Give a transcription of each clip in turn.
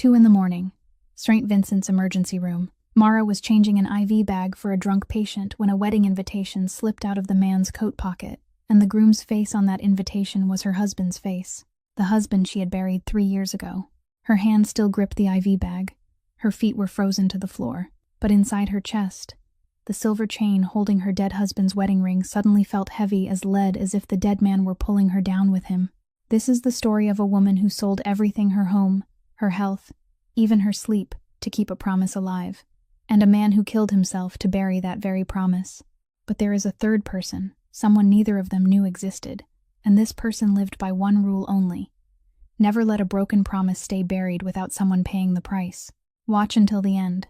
2 in the morning. St. Vincent's emergency room. Mara was changing an IV bag for a drunk patient when a wedding invitation slipped out of the man's coat pocket, and the groom's face on that invitation was her husband's face. The husband she had buried 3 years ago. Her hand still gripped the IV bag. Her feet were frozen to the floor. But inside her chest, the silver chain holding her dead husband's wedding ring suddenly felt heavy as lead, as if the dead man were pulling her down with him. This is the story of a woman who sold everything: her home, her health, even her sleep, to keep a promise alive, and a man who killed himself to bury that very promise. But there is a third person, someone neither of them knew existed, and this person lived by one rule only: never let a broken promise stay buried without someone paying the price. Watch until the end,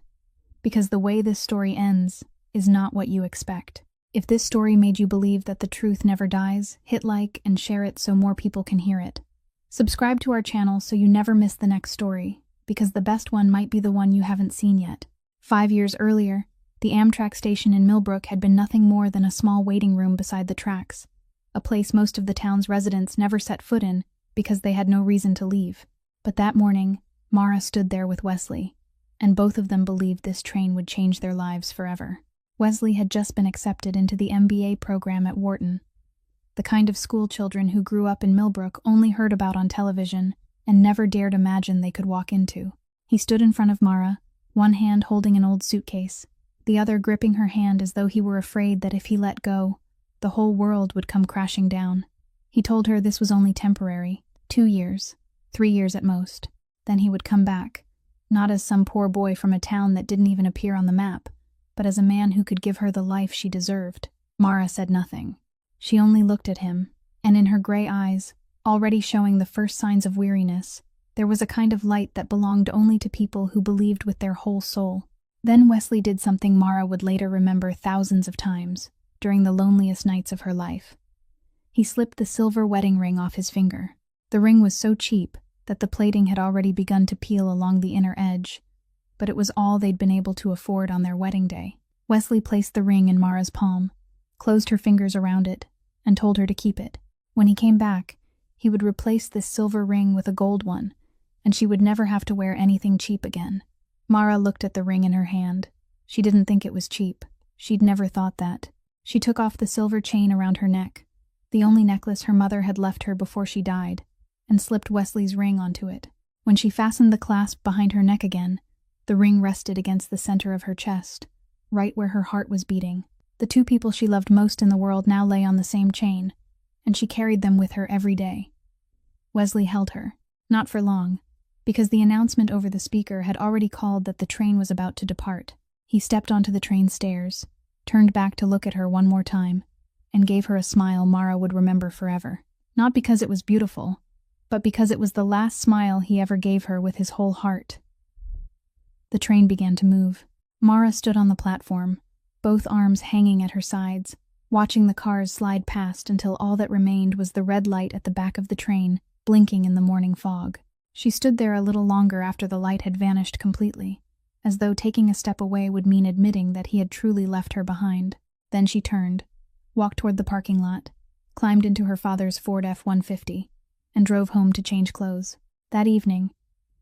because the way this story ends is not what you expect. If this story made you believe that the truth never dies, hit like and share it so more people can hear it. Subscribe to our channel so you never miss the next story, because the best one might be the one you haven't seen yet. 5 years earlier, the Amtrak station in Millbrook had been nothing more than a small waiting room beside the tracks, a place most of the town's residents never set foot in because they had no reason to leave. But that morning, Mara stood there with Wesley, and both of them believed this train would change their lives forever. Wesley had just been accepted into the MBA program at Wharton, the kind of school children who grew up in Millbrook only heard about on television and never dared imagine they could walk into. He stood in front of Mara, one hand holding an old suitcase, the other gripping her hand as though he were afraid that if he let go, the whole world would come crashing down. He told her this was only temporary, 2 years, 3 years at most. Then he would come back, not as some poor boy from a town that didn't even appear on the map, but as a man who could give her the life she deserved. Mara said nothing. She only looked at him, and in her gray eyes, already showing the first signs of weariness, there was a kind of light that belonged only to people who believed with their whole soul. Then Wesley did something Mara would later remember thousands of times, during the loneliest nights of her life. He slipped the silver wedding ring off his finger. The ring was so cheap that the plating had already begun to peel along the inner edge, but it was all they'd been able to afford on their wedding day. Wesley placed the ring in Mara's palm, closed her fingers around it, and told her to keep it. When he came back, he would replace this silver ring with a gold one, and she would never have to wear anything cheap again. Mara looked at the ring in her hand. She didn't think it was cheap. She'd never thought that. She took off the silver chain around her neck, the only necklace her mother had left her before she died, and slipped Wesley's ring onto it. When she fastened the clasp behind her neck again, the ring rested against the center of her chest, right where her heart was beating. The 2 people she loved most in the world now lay on the same chain, and she carried them with her every day. Wesley held her, not for long, because the announcement over the speaker had already called that the train was about to depart. He stepped onto the train stairs, turned back to look at her one more time, and gave her a smile Mara would remember forever. Not because it was beautiful, but because it was the last smile he ever gave her with his whole heart. The train began to move. Mara stood on the platform, both arms hanging at her sides, watching the cars slide past until all that remained was the red light at the back of the train, blinking in the morning fog. She stood there a little longer after the light had vanished completely, as though taking a step away would mean admitting that he had truly left her behind. Then she turned, walked toward the parking lot, climbed into her father's Ford F-150, and drove home to change clothes. That evening,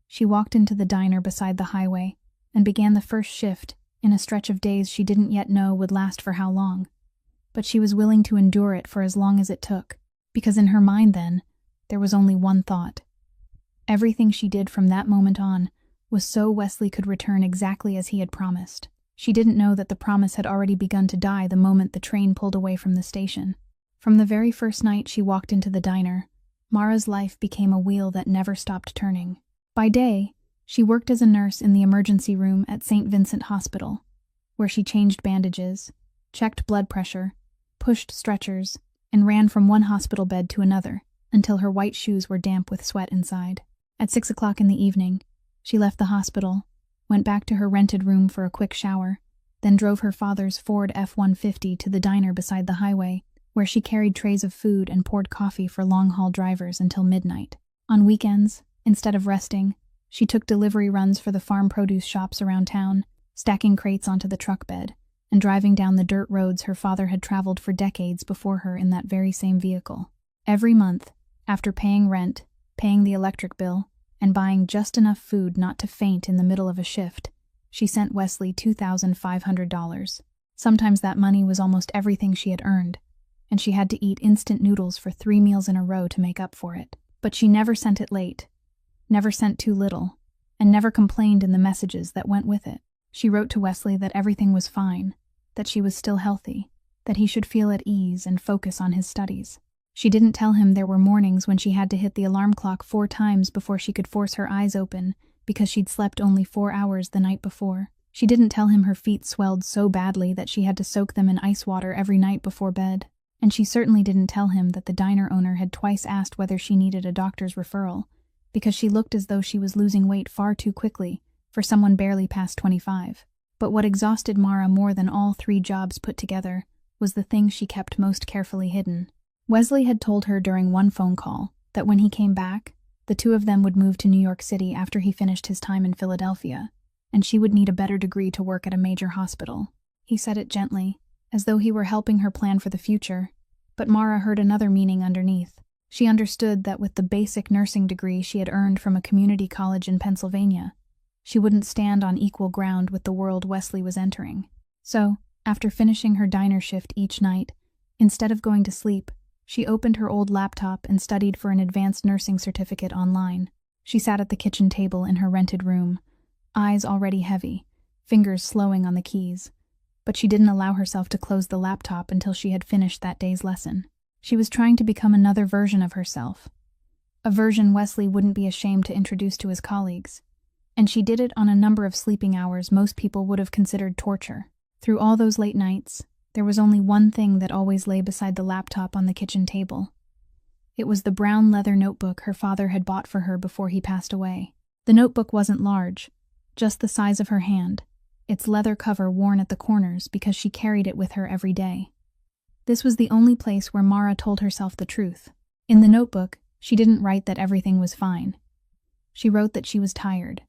she walked into the diner beside the highway and began the first shift in a stretch of days she didn't yet know would last for how long. But she was willing to endure it for as long as it took, because in her mind then, there was only one thought. Everything she did from that moment on was so Wesley could return exactly as he had promised. She didn't know that the promise had already begun to die the moment the train pulled away from the station. From the very first night she walked into the diner, Mara's life became a wheel that never stopped turning. By day, she worked as a nurse in the emergency room at St. Vincent Hospital, where she changed bandages, checked blood pressure, pushed stretchers, and ran from one hospital bed to another until her white shoes were damp with sweat inside. At 6 o'clock in the evening, she left the hospital, went back to her rented room for a quick shower, then drove her father's Ford F-150 to the diner beside the highway, where she carried trays of food and poured coffee for long-haul drivers until midnight. On weekends, instead of resting, she took delivery runs for the farm produce shops around town, stacking crates onto the truck bed, and driving down the dirt roads her father had traveled for decades before her in that very same vehicle. Every month, after paying rent, paying the electric bill, and buying just enough food not to faint in the middle of a shift, she sent Wesley $2,500. Sometimes that money was almost everything she had earned, and she had to eat instant noodles for 3 meals in a row to make up for it. But she never sent it late, never sent too little, and never complained in the messages that went with it. She wrote to Wesley that everything was fine, that she was still healthy, that he should feel at ease and focus on his studies. She didn't tell him there were mornings when she had to hit the alarm clock 4 times before she could force her eyes open because she'd slept only 4 hours the night before. She didn't tell him her feet swelled so badly that she had to soak them in ice water every night before bed. And she certainly didn't tell him that the diner owner had twice asked whether she needed a doctor's referral, because she looked as though she was losing weight far too quickly for someone barely past 25. But what exhausted Mara more than all 3 jobs put together was the thing she kept most carefully hidden. Wesley had told her during one phone call that when he came back, the 2 of them would move to New York City after he finished his time in Philadelphia, and she would need a better degree to work at a major hospital. He said it gently, as though he were helping her plan for the future, but Mara heard another meaning underneath. She understood that with the basic nursing degree she had earned from a community college in Pennsylvania, she wouldn't stand on equal ground with the world Wesley was entering. So, after finishing her diner shift each night, instead of going to sleep, she opened her old laptop and studied for an advanced nursing certificate online. She sat at the kitchen table in her rented room, eyes already heavy, fingers slowing on the keys, but she didn't allow herself to close the laptop until she had finished that day's lesson. She was trying to become another version of herself, a version Wesley wouldn't be ashamed to introduce to his colleagues, and she did it on a number of sleeping hours most people would have considered torture. Through all those late nights, there was only one thing that always lay beside the laptop on the kitchen table. It was the brown leather notebook her father had bought for her before he passed away. The notebook wasn't large, just the size of her hand, its leather cover worn at the corners because she carried it with her every day. This was the only place where Mara told herself the truth. In the notebook, she didn't write that everything was fine. She wrote that she was tired.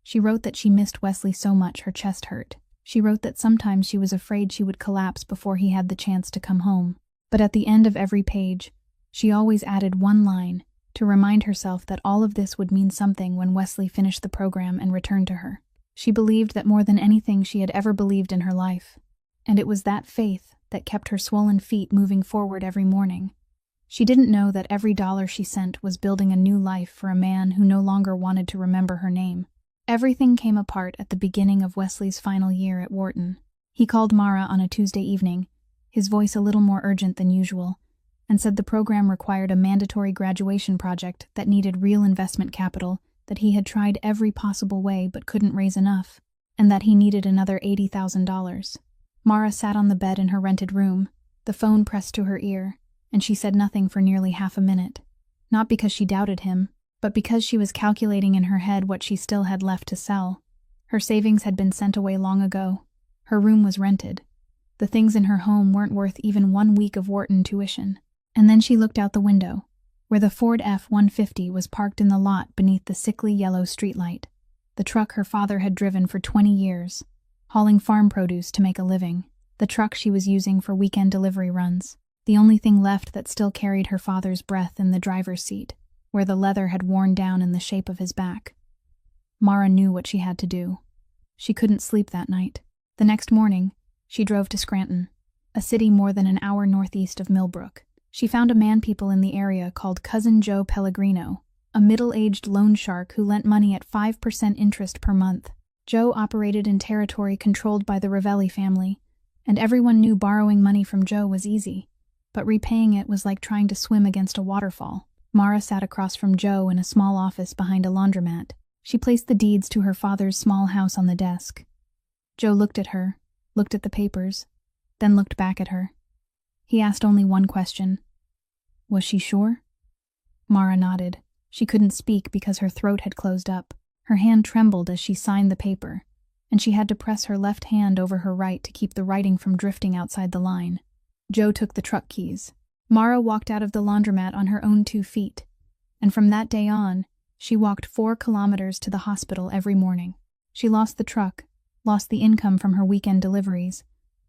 She wrote that she missed Wesley so much her chest hurt. She wrote that sometimes she was afraid she would collapse before he had the chance to come home. But at the end of every page, she always added one line to remind herself that all of this would mean something when Wesley finished the program and returned to her. She believed that more than anything she had ever believed in her life, and it was that faith that kept her swollen feet moving forward every morning. She didn't know that every dollar she sent was building a new life for a man who no longer wanted to remember her name. Everything came apart at the beginning of Wesley's final year at Wharton. He called Mara on a Tuesday evening, his voice a little more urgent than usual, and said the program required a mandatory graduation project that needed real investment capital that he had tried every possible way but couldn't raise enough, and that he needed another $80,000. Mara sat on the bed in her rented room, the phone pressed to her ear, and she said nothing for nearly half a minute. Not because she doubted him, but because she was calculating in her head what she still had left to sell. Her savings had been sent away long ago. Her room was rented. The things in her home weren't worth even 1 week of Wharton tuition. And then she looked out the window, where the Ford F-150 was parked in the lot beneath the sickly yellow streetlight, the truck her father had driven for 20 years, hauling farm produce to make a living, the truck she was using for weekend delivery runs, the only thing left that still carried her father's breath in the driver's seat, where the leather had worn down in the shape of his back. Mara knew what she had to do. She couldn't sleep that night. The next morning, she drove to Scranton, a city more than an hour northeast of Millbrook. She found a man people in the area called Cousin Joe Pellegrino, a middle-aged loan shark who lent money at 5% interest per month. Joe operated in territory controlled by the Ravelli family, and everyone knew borrowing money from Joe was easy, but repaying it was like trying to swim against a waterfall. Mara sat across from Joe in a small office behind a laundromat. She placed the deeds to her father's small house on the desk. Joe looked at her, looked at the papers, then looked back at her. He asked only one question. Was she sure? Mara nodded. She couldn't speak because her throat had closed up. Her hand trembled as she signed the paper, and she had to press her left hand over her right to keep the writing from drifting outside the line. Joe took the truck keys. Mara walked out of the laundromat on her own 2 feet, and from that day on, she walked 4 kilometers to the hospital every morning. She lost the truck, lost the income from her weekend deliveries,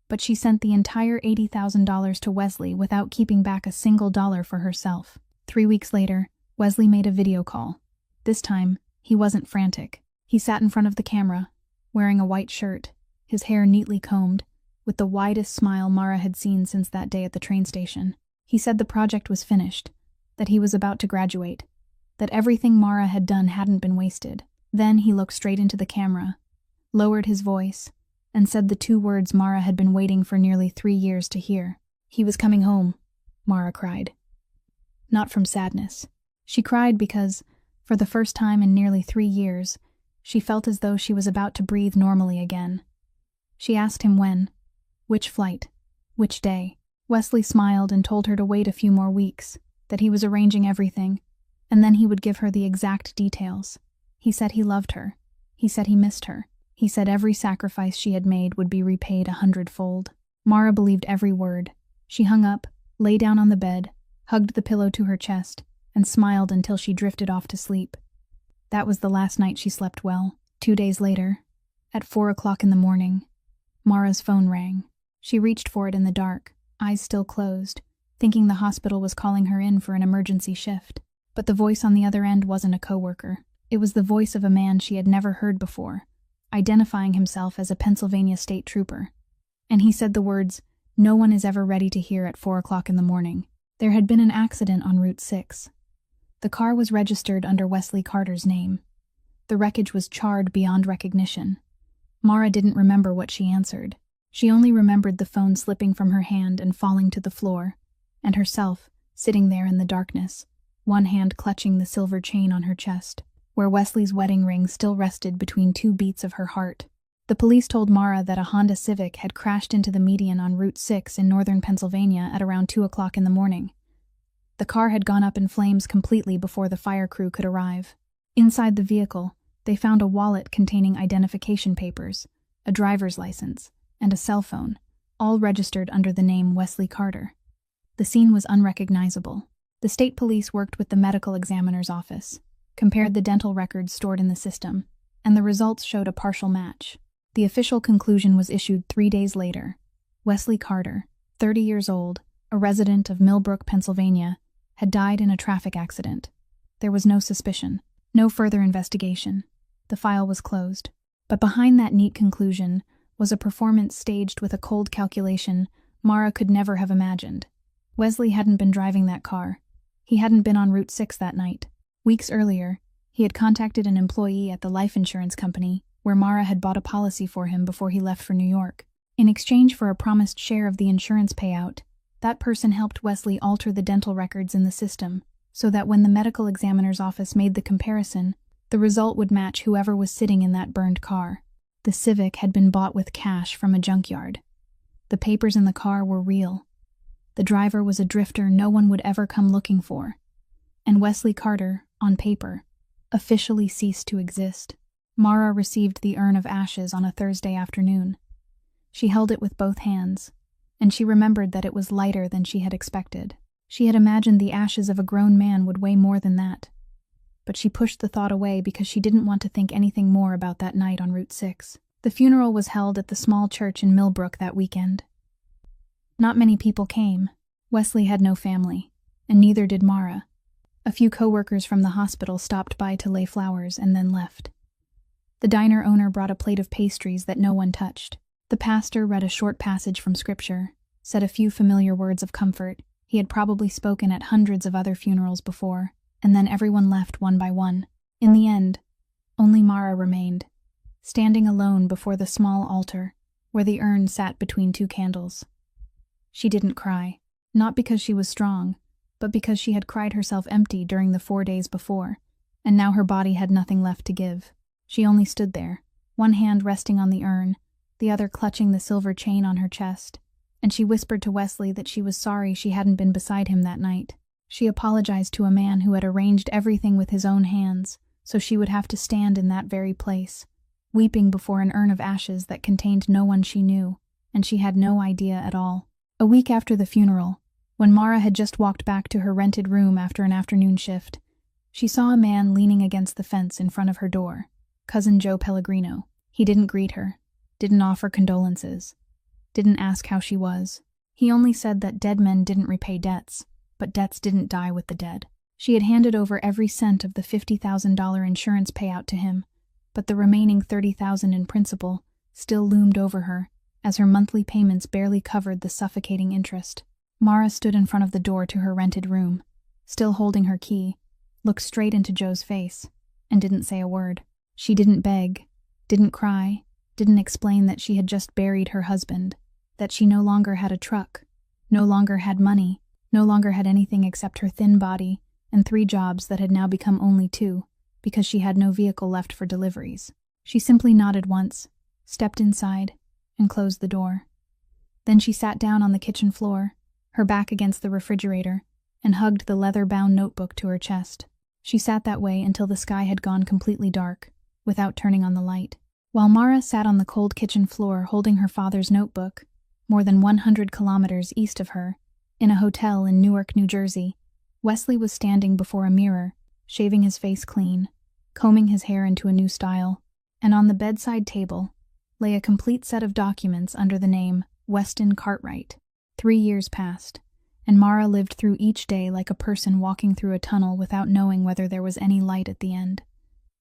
but she sent the entire $80,000 to Wesley without keeping back a single dollar for herself. 3 weeks later, Wesley made a video call. This time, he wasn't frantic. He sat in front of the camera, wearing a white shirt, his hair neatly combed, with the widest smile Mara had seen since that day at the train station. He said the project was finished, that he was about to graduate, that everything Mara had done hadn't been wasted. Then he looked straight into the camera, lowered his voice, and said the two words Mara had been waiting for nearly 3 years to hear. He was coming home, Mara cried. Not from sadness. She cried because, for the first time in nearly 3 years, she felt as though she was about to breathe normally again. She asked him when, which flight, which day. Wesley smiled and told her to wait a few more weeks, that he was arranging everything, and then he would give her the exact details. He said he loved her. He said he missed her. He said every sacrifice she had made would be repaid 100-fold. Mara believed every word. She hung up, lay down on the bed, hugged the pillow to her chest, and smiled until she drifted off to sleep. That was the last night she slept well. 2 days later, at 4 o'clock in the morning, Mara's phone rang. She reached for it in the dark, eyes still closed, thinking the hospital was calling her in for an emergency shift. But the voice on the other end wasn't a coworker. It was the voice of a man she had never heard before, identifying himself as a Pennsylvania state trooper. And he said the words, "No one is ever ready to hear at 4 o'clock in the morning." There had been an accident on Route 6. The car was registered under Wesley Carter's name. The wreckage was charred beyond recognition. Mara didn't remember what she answered. She only remembered the phone slipping from her hand and falling to the floor, and herself sitting there in the darkness, one hand clutching the silver chain on her chest, where Wesley's wedding ring still rested between 2 beats of her heart. The police told Mara that a Honda Civic had crashed into the median on Route 6 in northern Pennsylvania at around 2 o'clock in the morning. The car had gone up in flames completely before the fire crew could arrive. Inside the vehicle, they found a wallet containing identification papers, a driver's license, and a cell phone, all registered under the name Wesley Carter. The scene was unrecognizable. The state police worked with the medical examiner's office, compared the dental records stored in the system, and the results showed a partial match. The official conclusion was issued 3 days later. Wesley Carter, 30 years old, a resident of Millbrook, Pennsylvania, had died in a traffic accident. There was no suspicion, no further investigation. The file was closed. But behind that neat conclusion was a performance staged with a cold calculation Mara could never have imagined. Wesley hadn't been driving that car. He hadn't been on Route 6 that night. Weeks earlier, he had contacted an employee at the life insurance company where Mara had bought a policy for him before he left for New York. In exchange for a promised share of the insurance payout, that person helped Wesley alter the dental records in the system so that when the medical examiner's office made the comparison, the result would match whoever was sitting in that burned car. The Civic had been bought with cash from a junkyard. The papers in the car were real. The driver was a drifter no one would ever come looking for. And Wesley Carter, on paper, officially ceased to exist. Mara received the urn of ashes on a Thursday afternoon. She held it with both hands, and she remembered that it was lighter than she had expected. She had imagined the ashes of a grown man would weigh more than that. But she pushed the thought away because she didn't want to think anything more about that night on Route 6. The funeral was held at the small church in Millbrook that weekend. Not many people came. Wesley had no family, and neither did Mara. A few co-workers from the hospital stopped by to lay flowers and then left. The diner owner brought a plate of pastries that no one touched. The pastor read a short passage from Scripture, said a few familiar words of comfort he had probably spoken at hundreds of other funerals before, and then everyone left one by one. In the end, only Mara remained, standing alone before the small altar, where the urn sat between 2 candles. She didn't cry, not because she was strong, but because she had cried herself empty during the 4 days before, and now her body had nothing left to give. She only stood there, one hand resting on the urn, the other clutching the silver chain on her chest, and she whispered to Wesley that she was sorry she hadn't been beside him that night. She apologized to a man who had arranged everything with his own hands, so she would have to stand in that very place, weeping before an urn of ashes that contained no one she knew, and she had no idea at all. A week after the funeral, when Mara had just walked back to her rented room after an afternoon shift, she saw a man leaning against the fence in front of her door, Cousin Joe Pellegrino. He didn't greet her, didn't offer condolences, didn't ask how she was. He only said that dead men didn't repay debts, but debts didn't die with the dead. She had handed over every cent of the $50,000 insurance payout to him, but the remaining $30,000 in principal still loomed over her, as her monthly payments barely covered the suffocating interest. Mara stood in front of the door to her rented room, still holding her key, looked straight into Joe's face, and didn't say a word. She didn't beg, didn't cry, didn't explain that she had just buried her husband, that she no longer had a truck, no longer had money, no longer had anything except her thin body and 3 jobs that had now become only 2, because she had no vehicle left for deliveries. She simply nodded once, stepped inside, and closed the door. Then she sat down on the kitchen floor, her back against the refrigerator, and hugged the leather-bound notebook to her chest. She sat that way until the sky had gone completely dark, without turning on the light. While Mara sat on the cold kitchen floor holding her father's notebook, more than 100 kilometers east of her, in a hotel in Newark, New Jersey, Wesley was standing before a mirror, shaving his face clean, combing his hair into a new style, and on the bedside table lay a complete set of documents under the name Weston Cartwright. 3 years passed, and Mara lived through each day like a person walking through a tunnel without knowing whether there was any light at the end.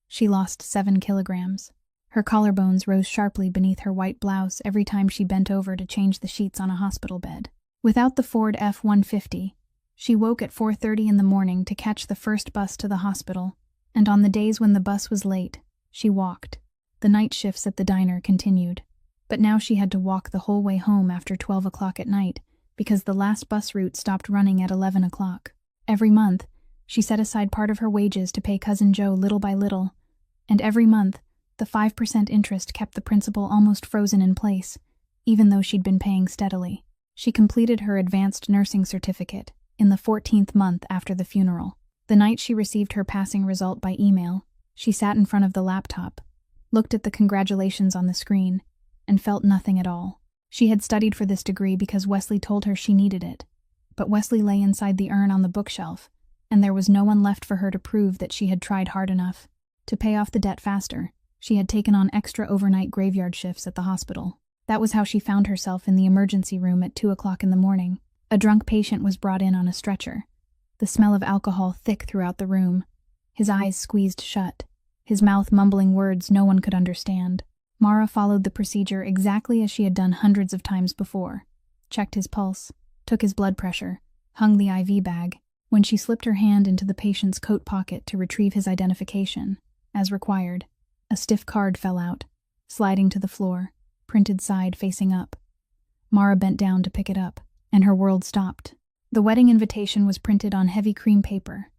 She lost 7 kilograms. Her collarbones rose sharply beneath her white blouse every time she bent over to change the sheets on a hospital bed. Without the Ford F-150, she woke at 4:30 in the morning to catch the first bus to the hospital, and on the days when the bus was late, she walked. The night shifts at the diner continued, but now she had to walk the whole way home after 12 o'clock at night because the last bus route stopped running at 11 o'clock. Every month, she set aside part of her wages to pay Cousin Joe little by little, and every month, the 5% interest kept the principal almost frozen in place, even though she'd been paying steadily. She completed her advanced nursing certificate in the 14th month after the funeral. The night she received her passing result by email, she sat in front of the laptop, looked at the congratulations on the screen, and felt nothing at all. She had studied for this degree because Wesley told her she needed it, but Wesley lay inside the urn on the bookshelf, and there was no one left for her to prove that she had tried hard enough. To pay off the debt faster, she had taken on extra overnight graveyard shifts at the hospital. That was how she found herself in the emergency room at 2 o'clock in the morning. A drunk patient was brought in on a stretcher, the smell of alcohol thick throughout the room, his eyes squeezed shut, his mouth mumbling words no one could understand. Mara followed the procedure exactly as she had done hundreds of times before, checked his pulse, took his blood pressure, hung the IV bag. When she slipped her hand into the patient's coat pocket to retrieve his identification, as required, a stiff card fell out, sliding to the floor, printed side facing up. Mara bent down to pick it up, and her world stopped. The wedding invitation was printed on heavy cream paper,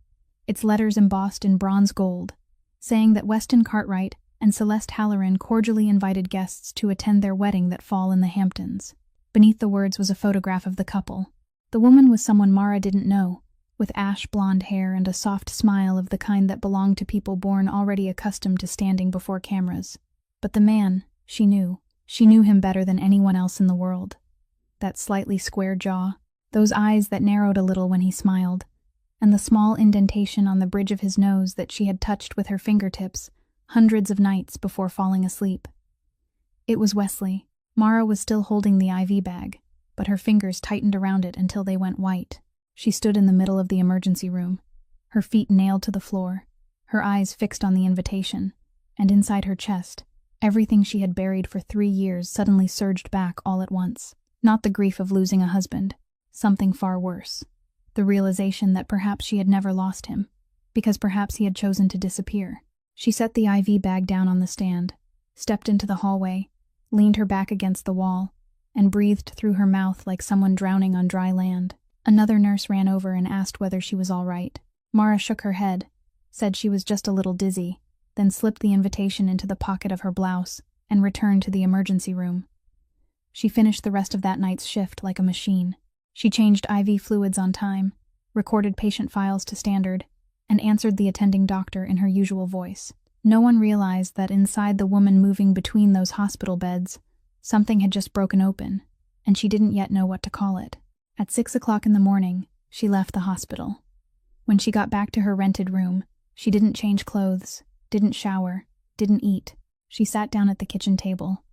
its letters embossed in bronze gold, saying that Weston Cartwright and Celeste Halloran cordially invited guests to attend their wedding that fall in the Hamptons. Beneath the words was a photograph of the couple. The woman was someone Mara didn't know, with ash blonde hair and a soft smile of the kind that belonged to people born already accustomed to standing before cameras. But the man, she knew him better than anyone else in the world. That slightly square jaw, those eyes that narrowed a little when he smiled, and the small indentation on the bridge of his nose that she had touched with her fingertips hundreds of nights before falling asleep. It was Wesley. Mara was still holding the IV bag, but her fingers tightened around it until they went white. She stood in the middle of the emergency room, her feet nailed to the floor, her eyes fixed on the invitation, and inside her chest, everything she had buried for 3 years suddenly surged back all at once. Not the grief of losing a husband, something far worse. The realization that perhaps she had never lost him, because perhaps he had chosen to disappear. She set the IV bag down on the stand, stepped into the hallway, leaned her back against the wall, and breathed through her mouth like someone drowning on dry land. Another nurse ran over and asked whether she was all right. Mara shook her head, said she was just a little dizzy, then slipped the invitation into the pocket of her blouse and returned to the emergency room. She finished the rest of that night's shift like a machine. She changed IV fluids on time, recorded patient files to standard, and answered the attending doctor in her usual voice. No one realized that inside the woman moving between those hospital beds, something had just broken open, and she didn't yet know what to call it. At 6 o'clock in the morning, she left the hospital. When she got back to her rented room, she didn't change clothes, didn't shower, didn't eat. She sat down at the kitchen table,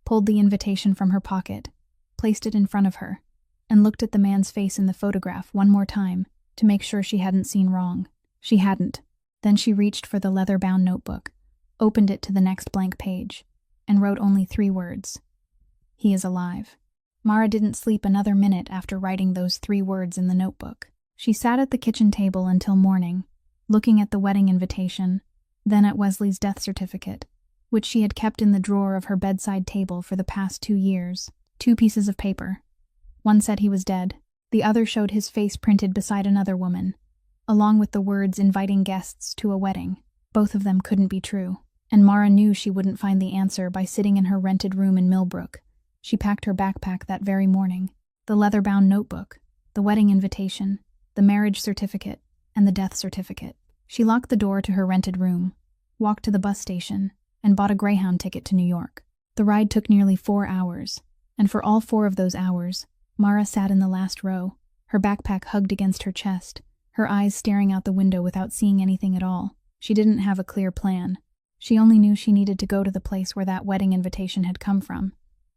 pulled the invitation from her pocket, placed it in front of her, and looked at the man's face in the photograph one more time to make sure she hadn't seen wrong. She hadn't. Then she reached for the leather-bound notebook, opened it to the next blank page, and wrote only 3 words. He is alive. Mara didn't sleep another minute after writing those 3 words in the notebook. She sat at the kitchen table until morning, looking at the wedding invitation, then at Wesley's death certificate, which she had kept in the drawer of her bedside table for the past 2 years. 2 pieces of paper. One said he was dead. The other showed his face printed beside another woman, along with the words inviting guests to a wedding. Both of them couldn't be true, and Mara knew she wouldn't find the answer by sitting in her rented room in Millbrook. She packed her backpack that very morning. The leather-bound notebook, the wedding invitation, the marriage certificate, and the death certificate. She locked the door to her rented room, walked to the bus station, and bought a Greyhound ticket to New York. The ride took nearly 4 hours, and for all 4 of those hours, Mara sat in the last row, her backpack hugged against her chest, her eyes staring out the window without seeing anything at all. She didn't have a clear plan. She only knew she needed to go to the place where that wedding invitation had come from,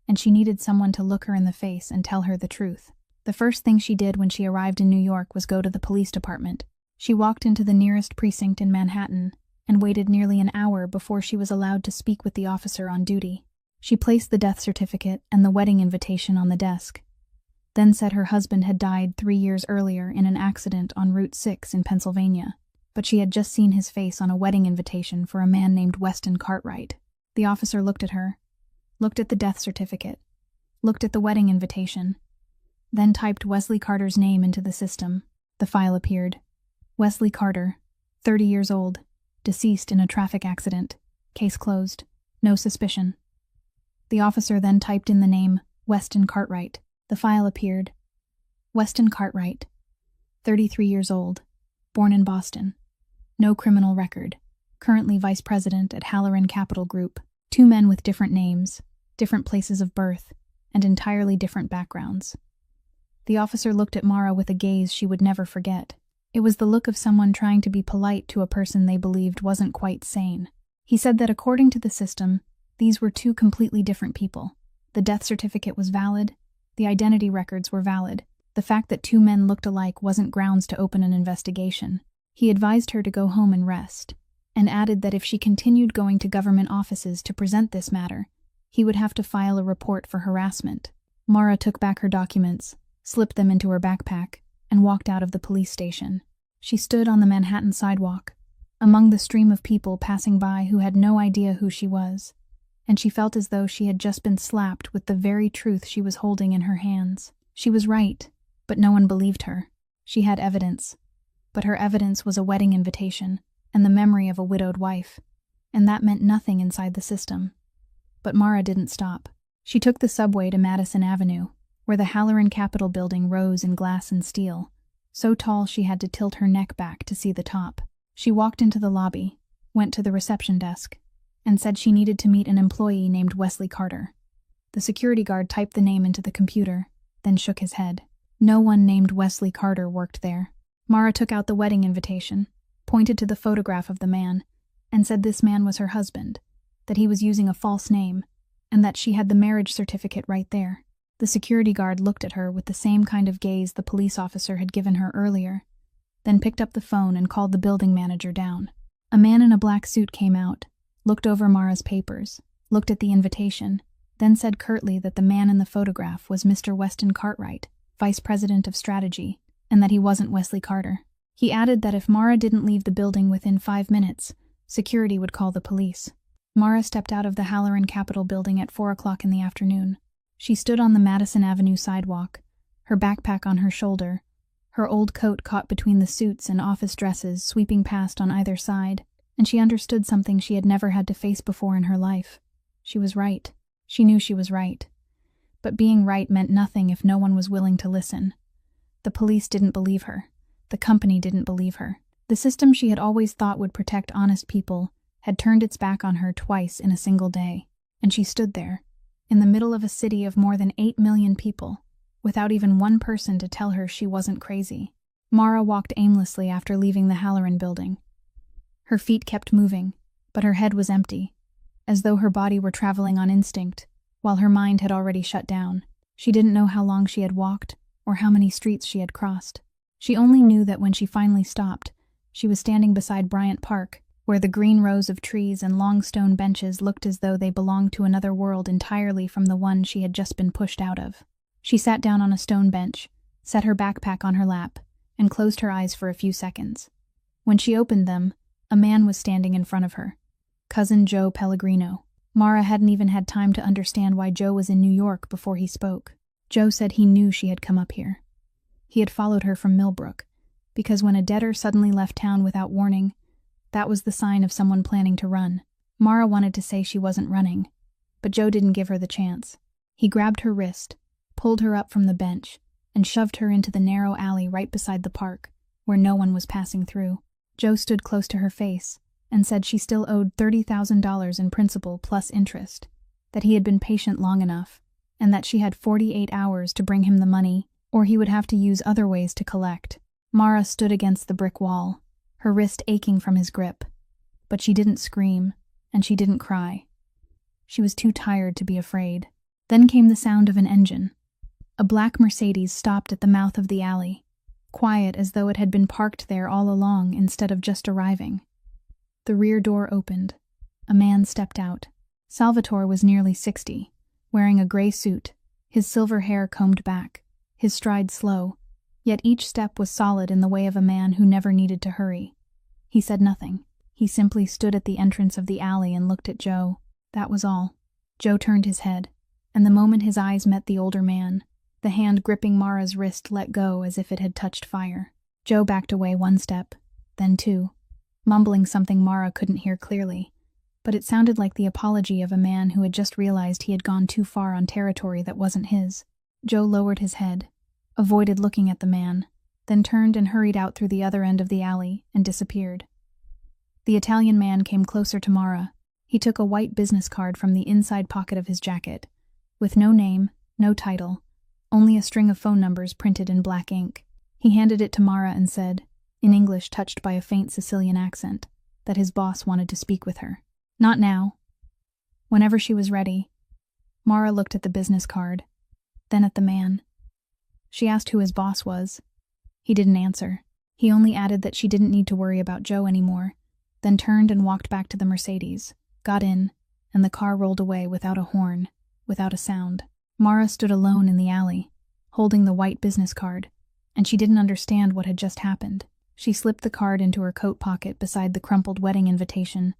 and she needed someone to look her in the face and tell her the truth. The first thing she did when she arrived in New York was go to the police department. She walked into the nearest precinct in Manhattan and waited nearly an hour before she was allowed to speak with the officer on duty. She placed the death certificate and the wedding invitation on the desk, then said her husband had died 3 years earlier in an accident on Route 6 in Pennsylvania, but she had just seen his face on a wedding invitation for a man named Weston Cartwright. The officer looked at her, looked at the death certificate, looked at the wedding invitation, then typed Wesley Carter's name into the system. The file appeared. Wesley Carter, 30 years old, deceased in a traffic accident. Case closed. No suspicion. The officer then typed in the name Weston Cartwright. The file appeared. Weston Cartwright, 33 years old, born in Boston. No criminal record. Currently vice president at Halloran Capital Group. 2 men with different names, different places of birth, and entirely different backgrounds. The officer looked at Mara with a gaze she would never forget. It was the look of someone trying to be polite to a person they believed wasn't quite sane. He said that according to the system, these were 2 completely different people. The death certificate was valid. The identity records were valid. The fact that 2 men looked alike wasn't grounds to open an investigation. He advised her to go home and rest, and added that if she continued going to government offices to present this matter, he would have to file a report for harassment. Mara took back her documents, slipped them into her backpack, and walked out of the police station. She stood on the Manhattan sidewalk, among the stream of people passing by who had no idea who she was, and she felt as though she had just been slapped with the very truth she was holding in her hands. She was right, but no one believed her. She had evidence, but her evidence was a wedding invitation and the memory of a widowed wife, and that meant nothing inside the system. But Mara didn't stop. She took the subway to Madison Avenue, where the Halloran Capitol building rose in glass and steel, so tall she had to tilt her neck back to see the top. She walked into the lobby, went to the reception desk, and said she needed to meet an employee named Wesley Carter. The security guard typed the name into the computer, then shook his head. No one named Wesley Carter worked there. Mara took out the wedding invitation, pointed to the photograph of the man, and said this man was her husband, that he was using a false name, and that she had the marriage certificate right there. The security guard looked at her with the same kind of gaze the police officer had given her earlier, then picked up the phone and called the building manager down. A man in a black suit came out, looked over Mara's papers, looked at the invitation, then said curtly that the man in the photograph was Mr. Weston Cartwright, vice president of strategy, and that he wasn't Wesley Carter. He added that if Mara didn't leave the building within 5 minutes, security would call the police. Mara stepped out of the Halloran Capitol building at 4 o'clock in the afternoon. She stood on the Madison Avenue sidewalk, her backpack on her shoulder, her old coat caught between the suits and office dresses sweeping past on either side, and she understood something she had never had to face before in her life. She was right. She knew she was right. But being right meant nothing if no one was willing to listen. The police didn't believe her. The company didn't believe her. The system she had always thought would protect honest people had turned its back on her twice in a single day, and she stood there, in the middle of a city of more than 8 million people, without even one person to tell her she wasn't crazy. Mara walked aimlessly after leaving the Halloran building. Her feet kept moving, but her head was empty, as though her body were traveling on instinct, while her mind had already shut down. She didn't know how long she had walked, or how many streets she had crossed. She only knew that when she finally stopped, she was standing beside Bryant Park, where the green rows of trees and long stone benches looked as though they belonged to another world entirely from the one she had just been pushed out of. She sat down on a stone bench, set her backpack on her lap, and closed her eyes for a few seconds. When she opened them, a man was standing in front of her. Cousin Joe Pellegrino. Mara hadn't even had time to understand why Joe was in New York before he spoke. Joe said he knew she had come up here. He had followed her from Millbrook, because when a debtor suddenly left town without warning, that was the sign of someone planning to run. Mara wanted to say she wasn't running, but Joe didn't give her the chance. He grabbed her wrist, pulled her up from the bench, and shoved her into the narrow alley right beside the park, where no one was passing through. Joe stood close to her face and said she still owed $30,000 in principal plus interest, that he had been patient long enough, and that she had 48 hours to bring him the money, or he would have to use other ways to collect. Mara stood against the brick wall, her wrist aching from his grip, but she didn't scream, and she didn't cry. She was too tired to be afraid. Then came the sound of an engine. A black Mercedes stopped at the mouth of the alley, quiet as though it had been parked there all along instead of just arriving. The rear door opened. A man stepped out. Salvatore was nearly 60, wearing a gray suit, his silver hair combed back, his stride slow, yet each step was solid in the way of a man who never needed to hurry. He said nothing. He simply stood at the entrance of the alley and looked at Joe. That was all. Joe turned his head, and the moment his eyes met the older man, the hand gripping Mara's wrist let go as if it had touched fire. Joe backed away one step, then two, mumbling something Mara couldn't hear clearly, but it sounded like the apology of a man who had just realized he had gone too far on territory that wasn't his. Joe lowered his head, avoided looking at the man, then turned and hurried out through the other end of the alley and disappeared. The Italian man came closer to Mara. He took a white business card from the inside pocket of his jacket, with no name, no title, only a string of phone numbers printed in black ink. He handed it to Mara and said, in English touched by a faint Sicilian accent, that his boss wanted to speak with her. Not now. Whenever she was ready. Mara looked at the business card, then at the man. She asked who his boss was. He didn't answer. He only added that she didn't need to worry about Joe anymore, then turned and walked back to the Mercedes, got in, and the car rolled away without a horn, without a sound. Mara stood alone in the alley, holding the white business card, and she didn't understand what had just happened. She slipped the card into her coat pocket beside the crumpled wedding invitation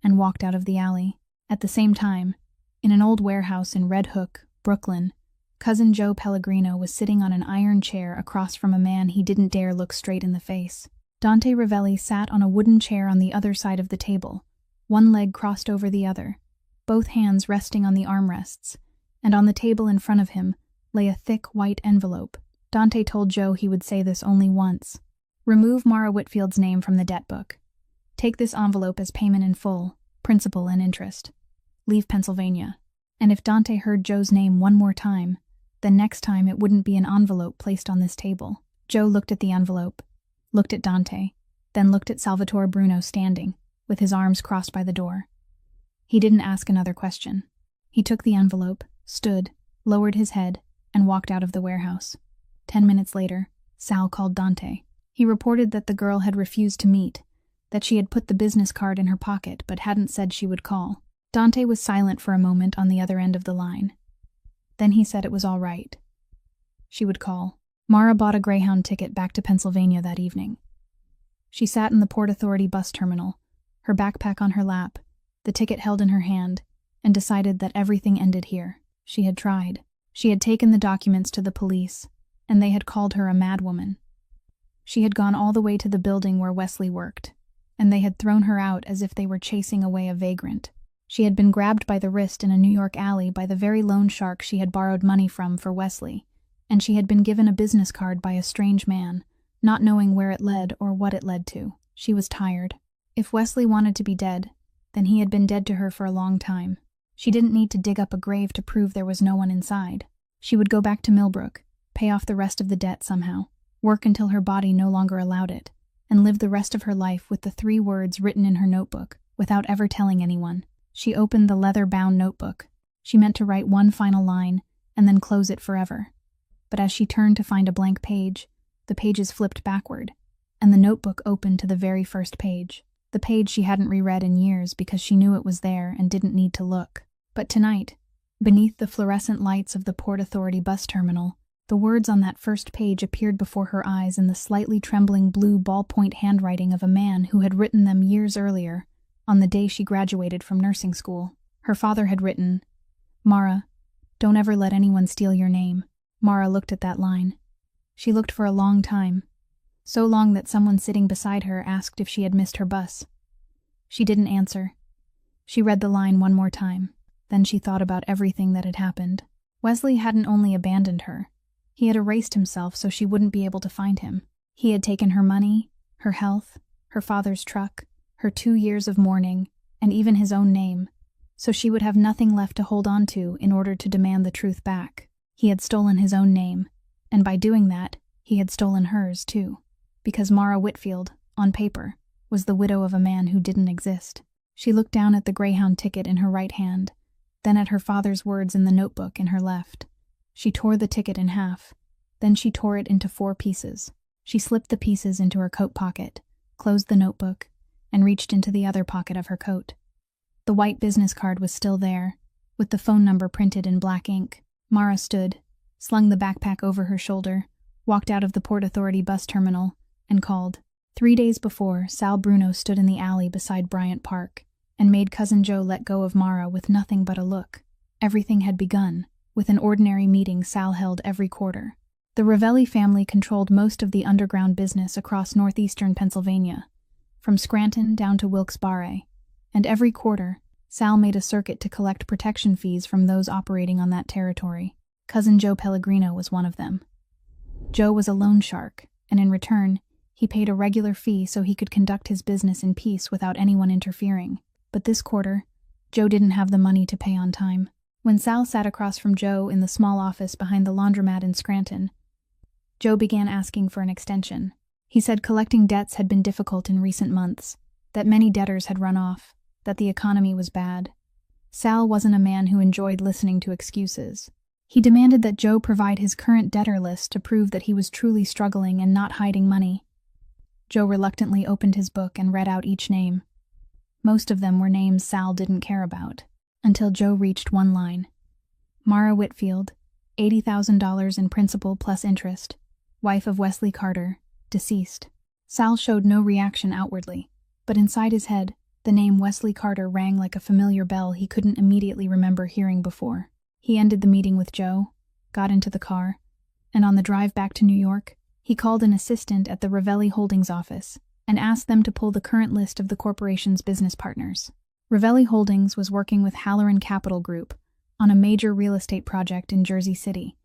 and walked out of the alley. At the same time, in an old warehouse in Red Hook, Brooklyn, Cousin Joe Pellegrino was sitting on an iron chair across from a man he didn't dare look straight in the face. Dante Ravelli sat on a wooden chair on the other side of the table, one leg crossed over the other, both hands resting on the armrests, and on the table in front of him lay a thick white envelope. Dante told Joe he would say this only once. Remove Mara Whitfield's name from the debt book. Take this envelope as payment in full, principal and interest. Leave Pennsylvania. And if Dante heard Joe's name one more time, then next time it wouldn't be an envelope placed on this table. Joe looked at the envelope, looked at Dante, then looked at Salvatore Bruno standing, with his arms crossed by the door. He didn't ask another question. He took the envelope, stood, lowered his head, and walked out of the warehouse. 10 minutes later, Sal called Dante. He reported that the girl had refused to meet, that she had put the business card in her pocket but hadn't said she would call. Dante was silent for a moment on the other end of the line. Then he said it was all right. She would call. Mara bought a Greyhound ticket back to Pennsylvania that evening. She sat in the Port Authority bus terminal, her backpack on her lap, the ticket held in her hand, and decided that everything ended here. She had tried. She had taken the documents to the police, and they had called her a madwoman. She had gone all the way to the building where Wesley worked, and they had thrown her out as if they were chasing away a vagrant. She had been grabbed by the wrist in a New York alley by the very loan shark she had borrowed money from for Wesley, and she had been given a business card by a strange man, not knowing where it led or what it led to. She was tired. If Wesley wanted to be dead, then he had been dead to her for a long time. She didn't need to dig up a grave to prove there was no one inside. She would go back to Millbrook, pay off the rest of the debt somehow, work until her body no longer allowed it, and live the rest of her life with the 3 words written in her notebook, without ever telling anyone. She opened the leather-bound notebook. She meant to write one final line, and then close it forever. But as she turned to find a blank page, The pages flipped backward, and the notebook opened to the very first page. The page she hadn't reread in years because she knew it was there and didn't need to look. But tonight, beneath the fluorescent lights of the Port Authority bus terminal, the words on that first page appeared before her eyes in the slightly trembling blue ballpoint handwriting of a man who had written them years earlier, on the day she graduated from nursing school. Her father had written, "Mara, don't ever let anyone steal your name." Mara looked at that line. She looked for a long time, so long that someone sitting beside her asked if she had missed her bus. She didn't answer. She read the line one more time. Then she thought about everything that had happened. Wesley hadn't only abandoned her. He had erased himself so she wouldn't be able to find him. He had taken her money, her health, her father's truck, her 2 years of mourning, and even his own name, so she would have nothing left to hold on to in order to demand the truth back. He had stolen his own name, and by doing that, he had stolen hers too, because Mara Whitfield, on paper, was the widow of a man who didn't exist. She looked down at the Greyhound ticket in her right hand, then at her father's words in the notebook in her left. She tore the ticket in half. Then she tore it into 4 pieces. She slipped the pieces into her coat pocket, closed the notebook, and reached into the other pocket of her coat. The white business card was still there, with the phone number printed in black ink. Mara stood, slung the backpack over her shoulder, walked out of the Port Authority bus terminal, and called. 3 days before, Sal Bruno stood in the alley beside Bryant Park and made Cousin Joe let go of Mara with nothing but a look. Everything had begun with an ordinary meeting Sal held every quarter. The Ravelli family controlled most of the underground business across northeastern Pennsylvania, from Scranton down to Wilkes-Barre, and every quarter, Sal made a circuit to collect protection fees from those operating on that territory. Cousin Joe Pellegrino was one of them. Joe was a loan shark, and in return, he paid a regular fee so he could conduct his business in peace without anyone interfering. But this quarter, Joe didn't have the money to pay on time. When Sal sat across from Joe in the small office behind the laundromat in Scranton, Joe began asking for an extension. He said collecting debts had been difficult in recent months, that many debtors had run off, that the economy was bad. Sal wasn't a man who enjoyed listening to excuses. He demanded that Joe provide his current debtor list to prove that he was truly struggling and not hiding money. Joe reluctantly opened his book and read out each name. Most of them were names Sal didn't care about, until Joe reached one line. Mara Whitfield, $80,000 in principal plus interest, wife of Wesley Carter, deceased. Sal showed no reaction outwardly, but inside his head, the name Wesley Carter rang like a familiar bell he couldn't immediately remember hearing before. He ended the meeting with Joe, got into the car, and on the drive back to New York, he called an assistant at the Ravelli Holdings office and asked them to pull the current list of the corporation's business partners. Ravelli Holdings was working with Halloran Capital Group on a major real estate project in Jersey City,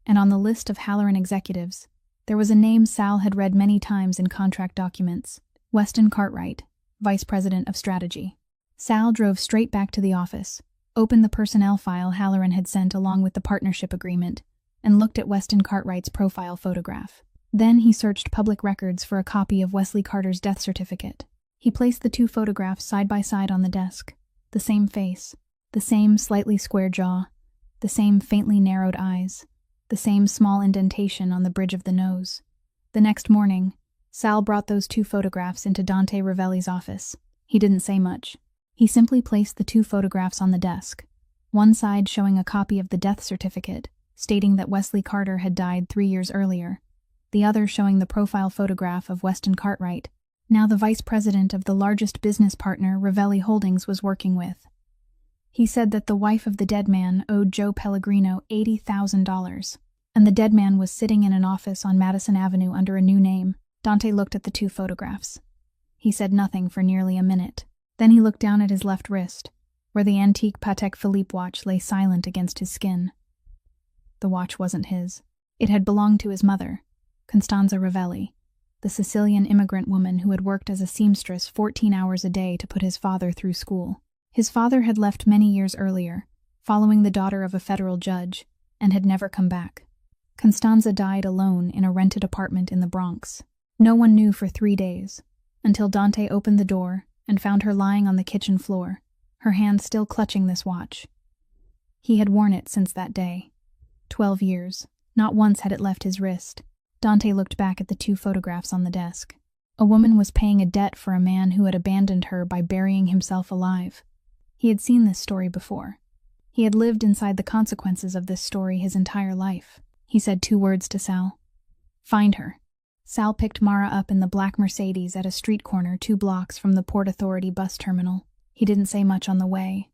and on the list of Halloran executives, there was a name Sal had read many times in contract documents: Weston Cartwright, Vice President of Strategy. Sal drove straight back to the office, opened the personnel file Halloran had sent along with the partnership agreement, and looked at Weston Cartwright's profile photograph. Then he searched public records for a copy of Wesley Carter's death certificate. He placed the 2 photographs side by side on the desk. The same face, the same slightly square jaw, the same faintly narrowed eyes, the same small indentation on the bridge of the nose. The next morning, Sal brought those 2 photographs into Dante Ravelli's office. He didn't say much. He simply placed the 2 photographs on the desk, one side showing a copy of the death certificate, stating that Wesley Carter had died 3 years earlier, the other showing the profile photograph of Weston Cartwright, now the vice president of the largest business partner Ravelli Holdings was working with. He said that the wife of the dead man owed Joe Pellegrino $80,000, and the dead man was sitting in an office on Madison Avenue under a new name. Dante looked at the 2 photographs. He said nothing for nearly a minute. Then he looked down at his left wrist, where the antique Patek Philippe watch lay silent against his skin. The watch wasn't his. It had belonged to his mother, Constanza Ravelli, the Sicilian immigrant woman who had worked as a seamstress 14 hours a day to put his father through school. His father had left many years earlier, following the daughter of a federal judge, and had never come back. Constanza died alone in a rented apartment in the Bronx. No one knew for 3 days, until Dante opened the door and found her lying on the kitchen floor, her hand still clutching this watch. He had worn it since that day. 12 years. Not once had it left his wrist. Dante looked back at the two photographs on the desk. A woman was paying a debt for a man who had abandoned her by burying himself alive. He had seen this story before. He had lived inside the consequences of this story his entire life. He said 2 words to Sal. "Find her." Sal picked Mara up in the black Mercedes at a street corner 2 blocks from the Port Authority bus terminal. He didn't say much on the way,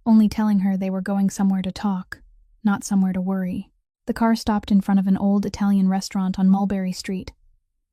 only telling her they were going somewhere to talk, not somewhere to worry. The car stopped in front of an old Italian restaurant on Mulberry Street,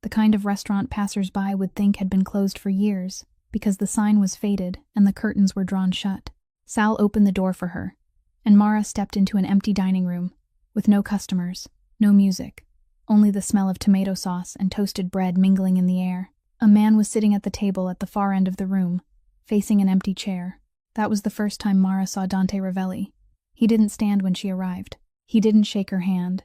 the kind of restaurant passers-by would think had been closed for years because the sign was faded and the curtains were drawn shut. Sal opened the door for her, and Mara stepped into an empty dining room, with no customers, no music, only the smell of tomato sauce and toasted bread mingling in the air. A man was sitting at the table at the far end of the room, facing an empty chair. That was the first time Mara saw Dante Ravelli. He didn't stand when she arrived. He didn't shake her hand,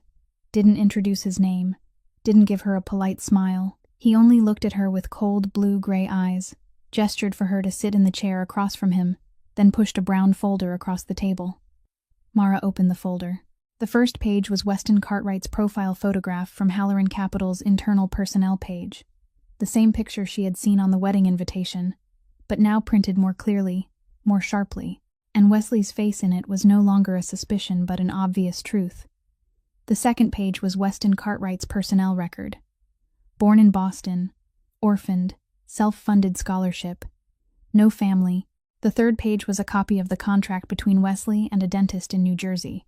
didn't introduce his name, didn't give her a polite smile. He only looked at her with cold blue-gray eyes, gestured for her to sit in the chair across from him, then pushed a brown folder across the table. Mara opened the folder. The first page was Weston Cartwright's profile photograph from Halloran Capital's internal personnel page. The same picture she had seen on the wedding invitation, but now printed more clearly, more sharply, and Wesley's face in it was no longer a suspicion but an obvious truth. The second page was Weston Cartwright's personnel record. Born in Boston, orphaned, self-funded scholarship, no family. The third page was a copy of the contract between Wesley and a dentist in New Jersey,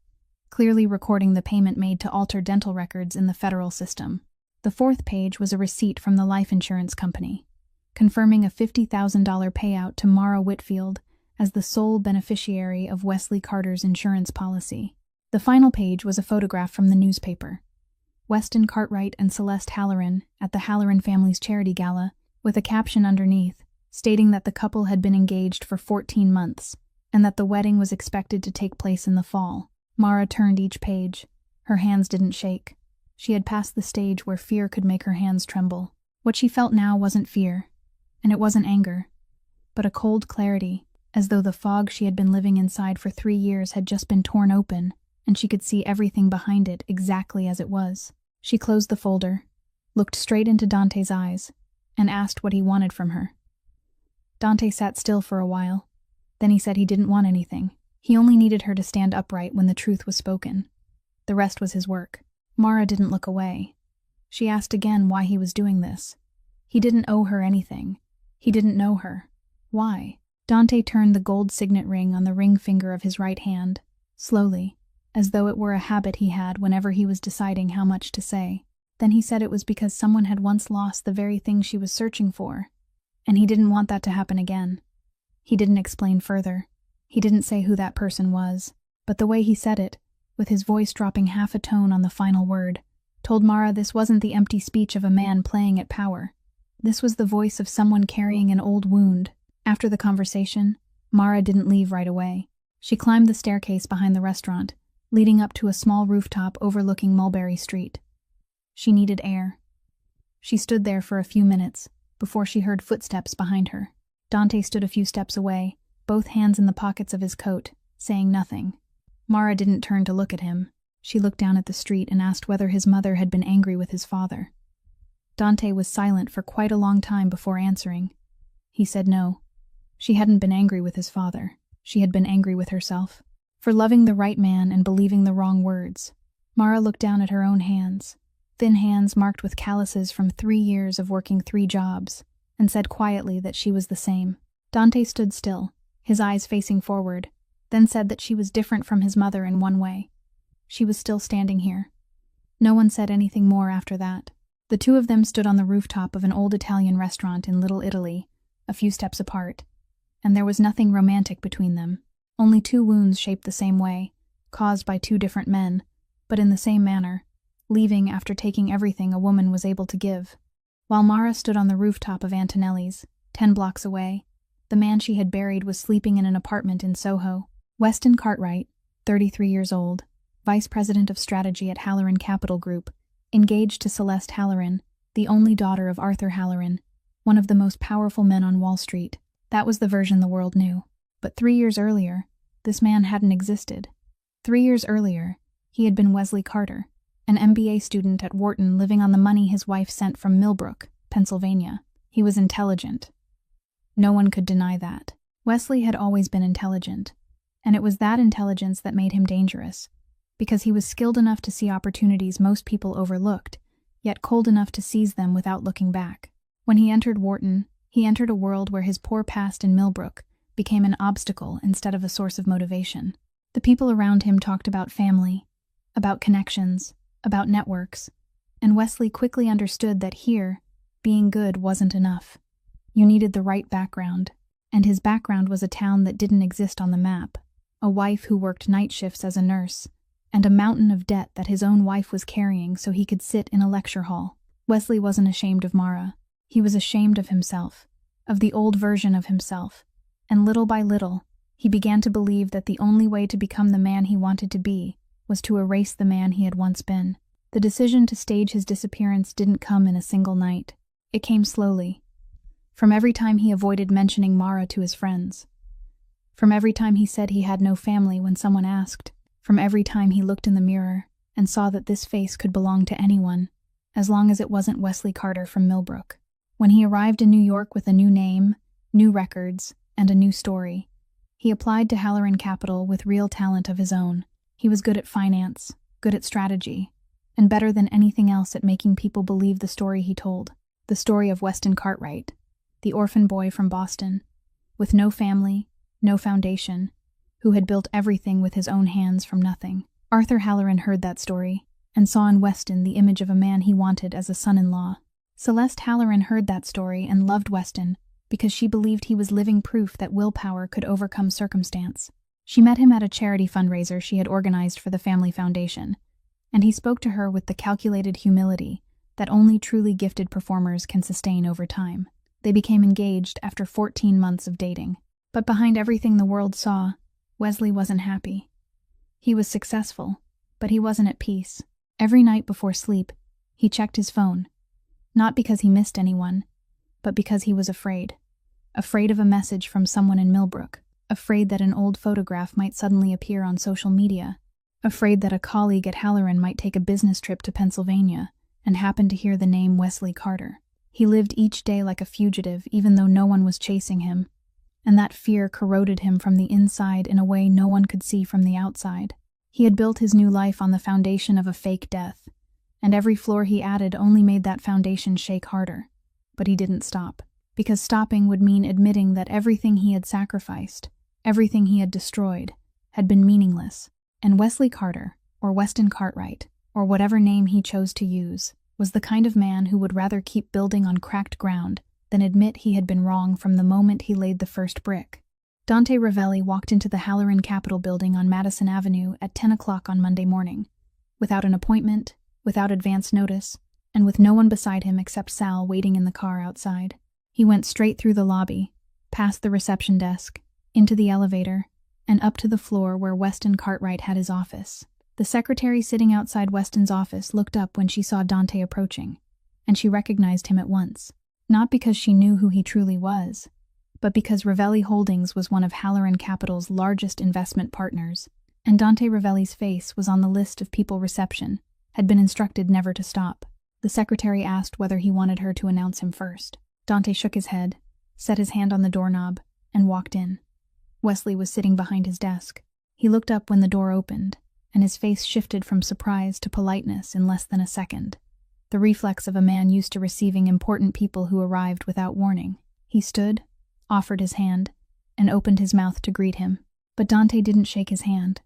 clearly recording the payment made to alter dental records in the federal system. The fourth page was a receipt from the life insurance company, confirming a $50,000 payout to Mara Whitfield as the sole beneficiary of Wesley Carter's insurance policy. The final page was a photograph from the newspaper. Weston Cartwright and Celeste Halloran at the Halloran family's charity gala, with a caption underneath, stating that the couple had been engaged for 14 months, and that the wedding was expected to take place in the fall. Mara turned each page. Her hands didn't shake. She had passed the stage where fear could make her hands tremble. What she felt now wasn't fear, and it wasn't anger, but a cold clarity, as though the fog she had been living inside for 3 years had just been torn open, and she could see everything behind it exactly as it was. She closed the folder, looked straight into Dante's eyes, and asked what he wanted from her. Dante sat still for a while. Then he said he didn't want anything. He only needed her to stand upright when the truth was spoken. The rest was his work. Mara didn't look away. She asked again why he was doing this. He didn't owe her anything. He didn't know her. Why? Dante turned the gold signet ring on the ring finger of his right hand, slowly, as though it were a habit he had whenever he was deciding how much to say. Then he said it was because someone had once lost the very thing she was searching for, and he didn't want that to happen again. He didn't explain further. He didn't say who that person was, but the way he said it, with his voice dropping half a tone on the final word, told Mara this wasn't the empty speech of a man playing at power. This was the voice of someone carrying an old wound. After the conversation, Mara didn't leave right away. She climbed the staircase behind the restaurant, leading up to a small rooftop overlooking Mulberry Street. She needed air. She stood there for a few minutes, before she heard footsteps behind her. Dante stood a few steps away, both hands in the pockets of his coat, saying nothing. Mara didn't turn to look at him. She looked down at the street and asked whether his mother had been angry with his father. Dante was silent for quite a long time before answering. He said no. She hadn't been angry with his father. She had been angry with herself, for loving the right man and believing the wrong words. Mara looked down at her own hands, thin hands marked with calluses from 3 years of working 3 jobs, and said quietly that she was the same. Dante stood still, his eyes facing forward, then said that she was different from his mother in one way. She was still standing here. No one said anything more after that. The two of them stood on the rooftop of an old Italian restaurant in Little Italy, a few steps apart, and there was nothing romantic between them. Only 2 wounds shaped the same way, caused by 2 different men, but in the same manner, leaving after taking everything a woman was able to give. While Mara stood on the rooftop of Antonelli's, 10 blocks away, the man she had buried was sleeping in an apartment in Soho. Weston Cartwright, 33 years old, vice president of strategy at Halloran Capital Group, engaged to Celeste Halloran, the only daughter of Arthur Halloran, one of the most powerful men on Wall Street. That was the version the world knew. But 3 years earlier, this man hadn't existed. 3 years earlier, he had been Wesley Carter, an MBA student at Wharton living on the money his wife sent from Millbrook, Pennsylvania. He was intelligent. No one could deny that. Wesley had always been intelligent, and it was that intelligence that made him dangerous, because he was skilled enough to see opportunities most people overlooked, yet cold enough to seize them without looking back. When he entered Wharton, he entered a world where his poor past in Millbrook became an obstacle instead of a source of motivation. The people around him talked about family, about connections, about networks, and Wesley quickly understood that here, being good wasn't enough. You needed the right background, and his background was a town that didn't exist on the map, a wife who worked night shifts as a nurse, and a mountain of debt that his own wife was carrying so he could sit in a lecture hall. Wesley wasn't ashamed of Mara. He was ashamed of himself, of the old version of himself, and little by little, he began to believe that the only way to become the man he wanted to be was to erase the man he had once been. The decision to stage his disappearance didn't come in a single night. It came slowly. From every time he avoided mentioning Mara to his friends. From every time he said he had no family when someone asked. From every time he looked in the mirror and saw that this face could belong to anyone, as long as it wasn't Wesley Carter from Millbrook. When he arrived in New York with a new name, new records, and a new story, he applied to Halloran Capital with real talent of his own. He was good at finance, good at strategy, and better than anything else at making people believe the story he told. The story of Weston Cartwright, the orphan boy from Boston, with no family, no foundation, who had built everything with his own hands from nothing. Arthur Halloran heard that story, and saw in Weston the image of a man he wanted as a son-in-law. Celeste Halloran heard that story and loved Weston because she believed he was living proof that willpower could overcome circumstance. She met him at a charity fundraiser she had organized for the family foundation, and he spoke to her with the calculated humility that only truly gifted performers can sustain over time. They became engaged after 14 months of dating. But behind everything the world saw, Wesley wasn't happy. He was successful, but he wasn't at peace. Every night before sleep, he checked his phone, not because he missed anyone, but because he was afraid. Afraid of a message from someone in Millbrook, afraid that an old photograph might suddenly appear on social media, afraid that a colleague at Halloran might take a business trip to Pennsylvania and happen to hear the name Wesley Carter. He lived each day like a fugitive even though no one was chasing him, and that fear corroded him from the inside in a way no one could see from the outside. He had built his new life on the foundation of a fake death, and every floor he added only made that foundation shake harder. But he didn't stop, because stopping would mean admitting that everything he had sacrificed, everything he had destroyed, had been meaningless. And Wesley Carter, or Weston Cartwright, or whatever name he chose to use, was the kind of man who would rather keep building on cracked ground than admit he had been wrong from the moment he laid the first brick. Dante Ravelli walked into the Halloran Capitol building on Madison Avenue at 10 o'clock on Monday morning, without an appointment, without advance notice, and with no one beside him except Sal waiting in the car outside. He went straight through the lobby, past the reception desk, into the elevator, and up to the floor where Weston Cartwright had his office. The secretary sitting outside Weston's office looked up when she saw Dante approaching, and she recognized him at once. Not because she knew who he truly was, but because Ravelli Holdings was one of Halloran Capital's largest investment partners, and Dante Ravelli's face was on the list of people reception had been instructed never to stop. The secretary asked whether he wanted her to announce him first. Dante shook his head, set his hand on the doorknob, and walked in. Wesley was sitting behind his desk. He looked up when the door opened, and his face shifted from surprise to politeness in less than a second, the reflex of a man used to receiving important people who arrived without warning. He stood, offered his hand, and opened his mouth to greet him. But Dante didn't shake his hand.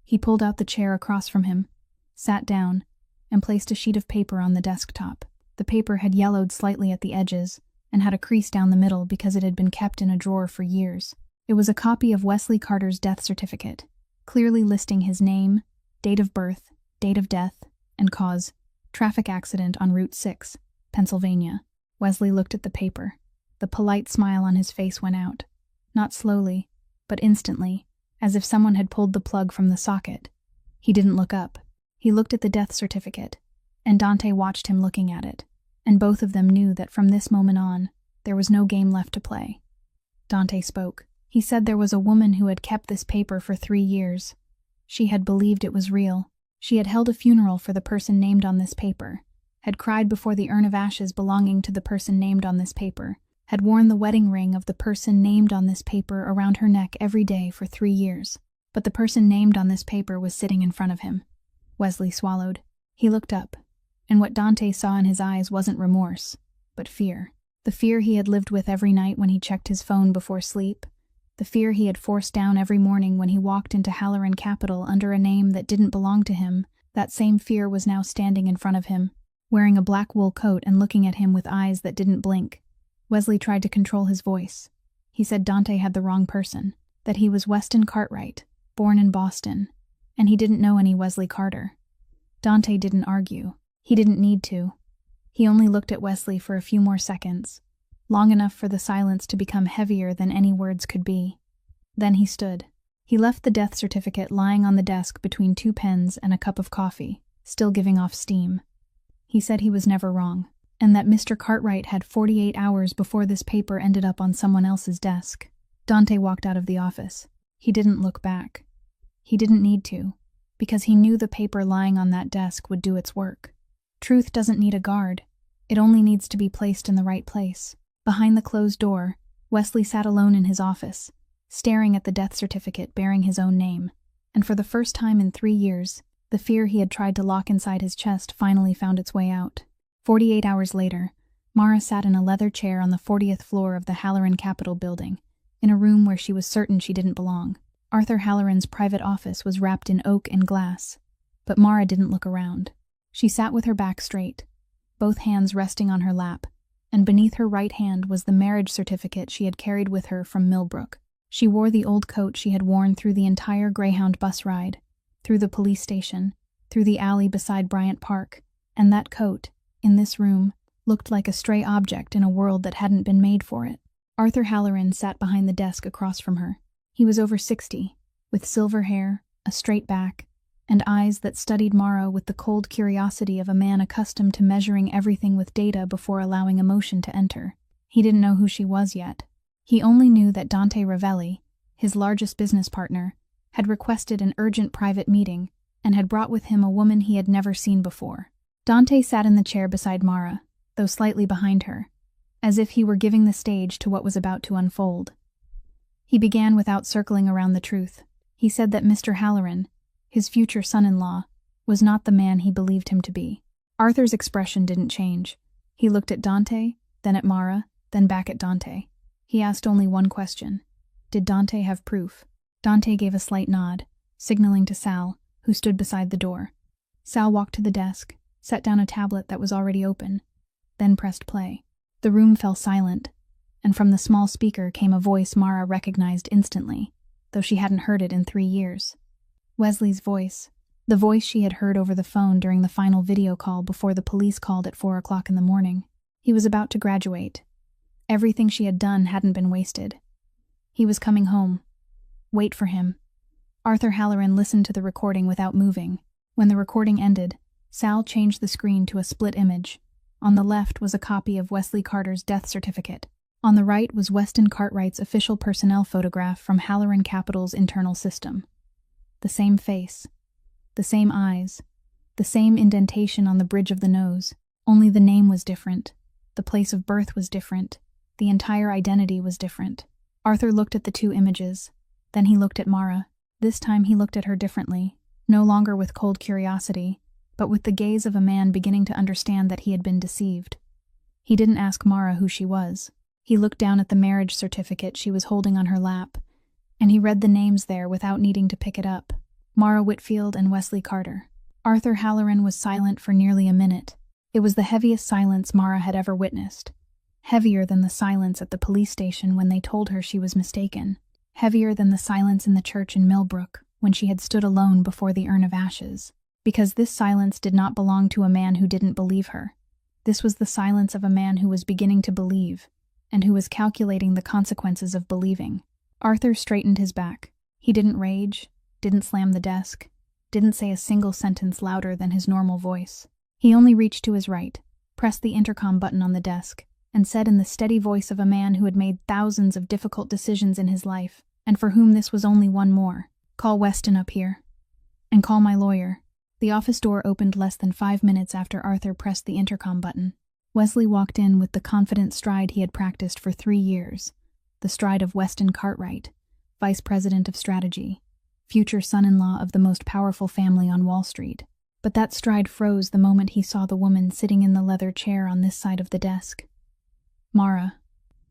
He pulled out the chair across from him, sat down, and placed a sheet of paper on the desktop. The paper had yellowed slightly at the edges and had a crease down the middle because it had been kept in a drawer for years. It was a copy of Wesley Carter's death certificate, clearly listing his name, date of birth, date of death, and cause: traffic accident on Route 6, Pennsylvania. Wesley looked at the paper. The polite smile on his face went out, not slowly, but instantly, as if someone had pulled the plug from the socket. He didn't look up. He looked at the death certificate, and Dante watched him looking at it, and both of them knew that from this moment on, there was no game left to play. Dante spoke. He said there was a woman who had kept this paper for 3 years. She had believed it was real. She had held a funeral for the person named on this paper, had cried before the urn of ashes belonging to the person named on this paper, had worn the wedding ring of the person named on this paper around her neck every day for 3 years. But the person named on this paper was sitting in front of him. Wesley swallowed. He looked up, and what Dante saw in his eyes wasn't remorse, but fear. The fear he had lived with every night when he checked his phone before sleep. The fear he had forced down every morning when he walked into Halloran Capital under a name that didn't belong to him. That same fear was now standing in front of him, wearing a black wool coat and looking at him with eyes that didn't blink. Wesley tried to control his voice. He said Dante had the wrong person, that he was Weston Cartwright, born in Boston, and he didn't know any Wesley Carter. Dante didn't argue. He didn't need to. He only looked at Wesley for a few more seconds, long enough for the silence to become heavier than any words could be. Then he stood. He left the death certificate lying on the desk between 2 pens and a cup of coffee, still giving off steam. He said he was never wrong, and that Mr. Cartwright had 48 hours before this paper ended up on someone else's desk. Dante walked out of the office. He didn't look back. He didn't need to, because he knew the paper lying on that desk would do its work. Truth doesn't need a guard. It only needs to be placed in the right place. Behind the closed door, Wesley sat alone in his office, staring at the death certificate bearing his own name, and for the first time in 3 years, the fear he had tried to lock inside his chest finally found its way out. 48 hours later, Mara sat in a leather chair on the 40th floor of the Halloran Capitol building, in a room where she was certain she didn't belong. Arthur Halloran's private office was wrapped in oak and glass, but Mara didn't look around. She sat with her back straight, both hands resting on her lap, and beneath her right hand was the marriage certificate she had carried with her from Millbrook. She wore the old coat she had worn through the entire Greyhound bus ride, through the police station, through the alley beside Bryant Park, and that coat, in this room, looked like a stray object in a world that hadn't been made for it. Arthur Halloran sat behind the desk across from her. He was over 60, with silver hair, a straight back, and eyes that studied Mara with the cold curiosity of a man accustomed to measuring everything with data before allowing emotion to enter. He didn't know who she was yet. He only knew that Dante Ravelli, his largest business partner, had requested an urgent private meeting and had brought with him a woman he had never seen before. Dante sat in the chair beside Mara, though slightly behind her, as if he were giving the stage to what was about to unfold. He began without circling around the truth. He said that Mr. Halloran, his future son-in-law, was not the man he believed him to be. Arthur's expression didn't change. He looked at Dante, then at Mara, then back at Dante. He asked only one question. Did Dante have proof? Dante gave a slight nod, signaling to Sal, who stood beside the door. Sal walked to the desk, set down a tablet that was already open, then pressed play. The room fell silent, and from the small speaker came a voice Mara recognized instantly, though she hadn't heard it in 3 years. Wesley's voice, the voice she had heard over the phone during the final video call before the police called at 4 o'clock in the morning. He was about to graduate. Everything she had done hadn't been wasted. He was coming home. Wait for him. Arthur Halloran listened to the recording without moving. When the recording ended, Sal changed the screen to a split image. On the left was a copy of Wesley Carter's death certificate. On the right was Weston Cartwright's official personnel photograph from Halloran Capital's internal system. The same face, the same eyes, the same indentation on the bridge of the nose, only the name was different, the place of birth was different, the entire identity was different. Arthur looked at the 2 images, then he looked at Mara. This time he looked at her differently, no longer with cold curiosity, but with the gaze of a man beginning to understand that he had been deceived. He didn't ask Mara who she was. He looked down at the marriage certificate she was holding on her lap, and he read the names there without needing to pick it up. Mara Whitfield and Wesley Carter. Arthur Halloran was silent for nearly a minute. It was the heaviest silence Mara had ever witnessed. Heavier than the silence at the police station when they told her she was mistaken. Heavier than the silence in the church in Millbrook when she had stood alone before the urn of ashes. Because this silence did not belong to a man who didn't believe her. This was the silence of a man who was beginning to believe, and who was calculating the consequences of believing. Arthur straightened his back. He didn't rage, didn't slam the desk, didn't say a single sentence louder than his normal voice. He only reached to his right, pressed the intercom button on the desk, and said in the steady voice of a man who had made thousands of difficult decisions in his life, and for whom this was only one more, "Call Weston up here. And call my lawyer." The office door opened less than 5 minutes after Arthur pressed the intercom button. Wesley walked in with the confident stride he had practiced for 3 years, the stride of Weston Cartwright, Vice President of Strategy, future son-in-law of the most powerful family on Wall Street. But that stride froze the moment he saw the woman sitting in the leather chair on this side of the desk. Mara.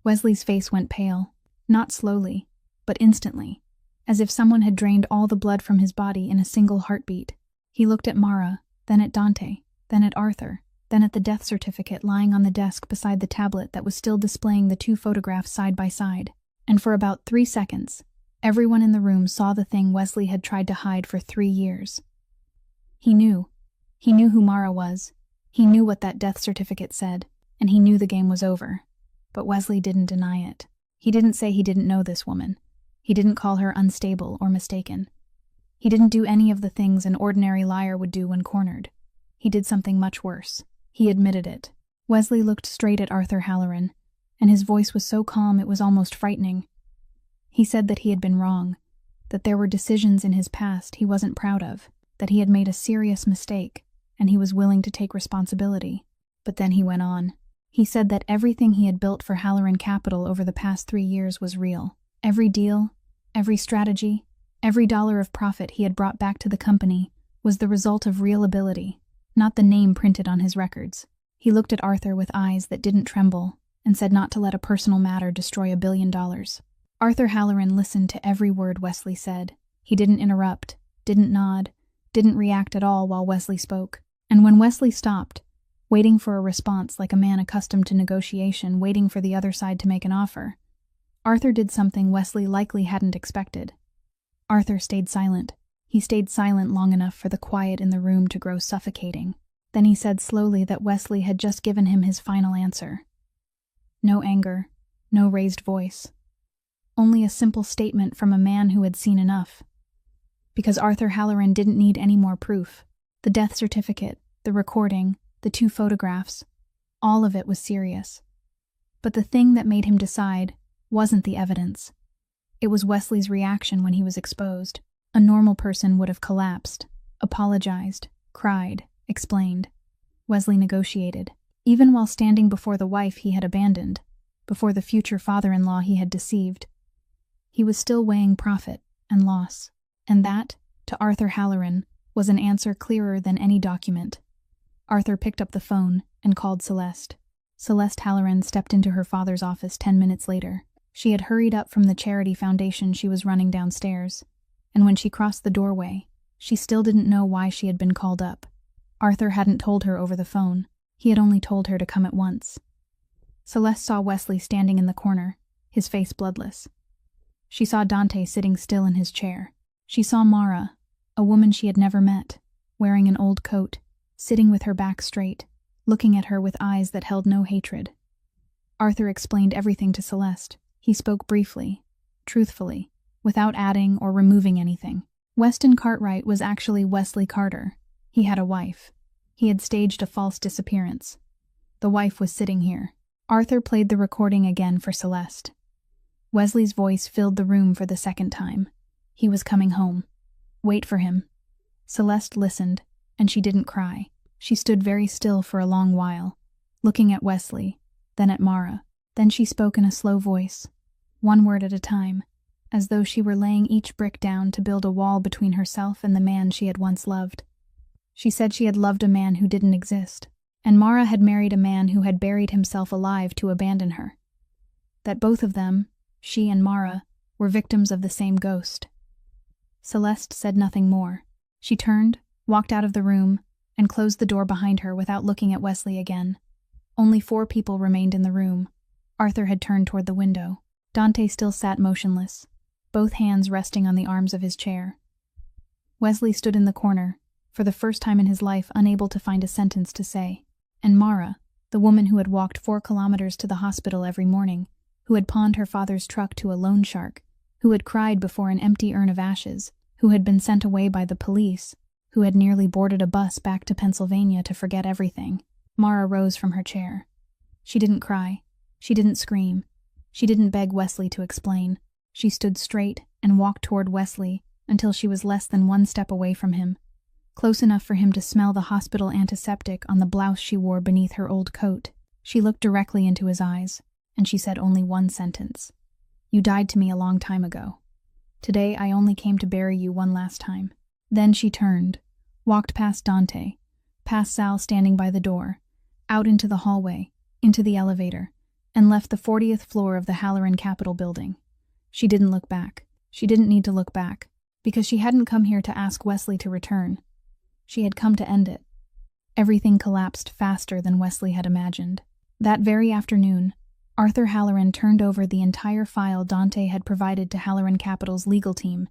Wesley's face went pale, not slowly, but instantly, as if someone had drained all the blood from his body in a single heartbeat. He looked at Mara, then at Dante, then at Arthur, then at the death certificate lying on the desk beside the tablet that was still displaying the 2 photographs side by side. And for about 3 seconds, everyone in the room saw the thing Wesley had tried to hide for 3 years. He knew. He knew who Mara was. He knew what that death certificate said, and he knew the game was over. But Wesley didn't deny it. He didn't say he didn't know this woman. He didn't call her unstable or mistaken. He didn't do any of the things an ordinary liar would do when cornered. He did something much worse. He admitted it. Wesley looked straight at Arthur Halloran, and his voice was so calm it was almost frightening. He said that he had been wrong, that there were decisions in his past he wasn't proud of, that he had made a serious mistake, and he was willing to take responsibility. But then he went on. He said that everything he had built for Halloran Capital over the past 3 years was real. Every deal, every strategy, every dollar of profit he had brought back to the company was the result of real ability, not the name printed on his records. He looked at Arthur with eyes that didn't tremble and said not to let a personal matter destroy $1 billion. Arthur Halloran listened to every word Wesley said. He didn't interrupt, didn't nod, didn't react at all while Wesley spoke. And when Wesley stopped, waiting for a response like a man accustomed to negotiation waiting for the other side to make an offer, Arthur did something Wesley likely hadn't expected. Arthur stayed silent. He stayed silent long enough for the quiet in the room to grow suffocating. Then he said slowly that Wesley had just given him his final answer. No anger, no raised voice. Only a simple statement from a man who had seen enough. Because Arthur Halloran didn't need any more proof. The death certificate, the recording, the 2 photographs, all of it was serious. But the thing that made him decide wasn't the evidence. It was Wesley's reaction when he was exposed. A normal person would have collapsed, apologized, cried, explained. Wesley negotiated. Even while standing before the wife he had abandoned, before the future father-in-law he had deceived, he was still weighing profit and loss. And that, to Arthur Halloran, was an answer clearer than any document. Arthur picked up the phone and called Celeste. Celeste Halloran stepped into her father's office 10 minutes later. She had hurried up from the charity foundation she was running downstairs, and when she crossed the doorway, she still didn't know why she had been called up. Arthur hadn't told her over the phone. He had only told her to come at once. Celeste saw Wesley standing in the corner, his face bloodless. She saw Dante sitting still in his chair. She saw Mara, a woman she had never met, wearing an old coat, sitting with her back straight, looking at her with eyes that held no hatred. Arthur explained everything to Celeste. He spoke briefly, truthfully, without adding or removing anything. Weston Cartwright was actually Wesley Carter. He had a wife. He had staged a false disappearance. The wife was sitting here. Arthur played the recording again for Celeste. Wesley's voice filled the room for the second time. He was coming home. Wait for him. Celeste listened, and she didn't cry. She stood very still for a long while, looking at Wesley, then at Mara. Then she spoke in a slow voice, one word at a time, as though she were laying each brick down to build a wall between herself and the man she had once loved. She said she had loved a man who didn't exist, and Mara had married a man who had buried himself alive to abandon her. That both of them, she and Mara, were victims of the same ghost. Celeste said nothing more. She turned, walked out of the room, and closed the door behind her without looking at Wesley again. Only 4 people remained in the room. Arthur had turned toward the window. Dante still sat motionless, both hands resting on the arms of his chair. Wesley stood in the corner, for the first time in his life unable to find a sentence to say. And Mara, the woman who had walked 4 kilometers to the hospital every morning, who had pawned her father's truck to a loan shark, who had cried before an empty urn of ashes, who had been sent away by the police, who had nearly boarded a bus back to Pennsylvania to forget everything. Mara rose from her chair. She didn't cry. She didn't scream. She didn't beg Wesley to explain. She stood straight and walked toward Wesley until she was less than 1 step away from him. close enough for him to smell the hospital antiseptic on the blouse she wore beneath her old coat. She looked directly into his eyes, and she said only one sentence. "You died to me a long time ago. Today I only came to bury you one last time." Then she turned, walked past Dante, past Sal standing by the door, out into the hallway, into the elevator, and left the 40th floor of the Halloran Capitol building. She didn't look back. She didn't need to look back, because she hadn't come here to ask Wesley to return. She had come to end it. Everything collapsed faster than Wesley had imagined. That very afternoon, Arthur Halloran turned over the entire file Dante had provided to Halloran Capital's legal team,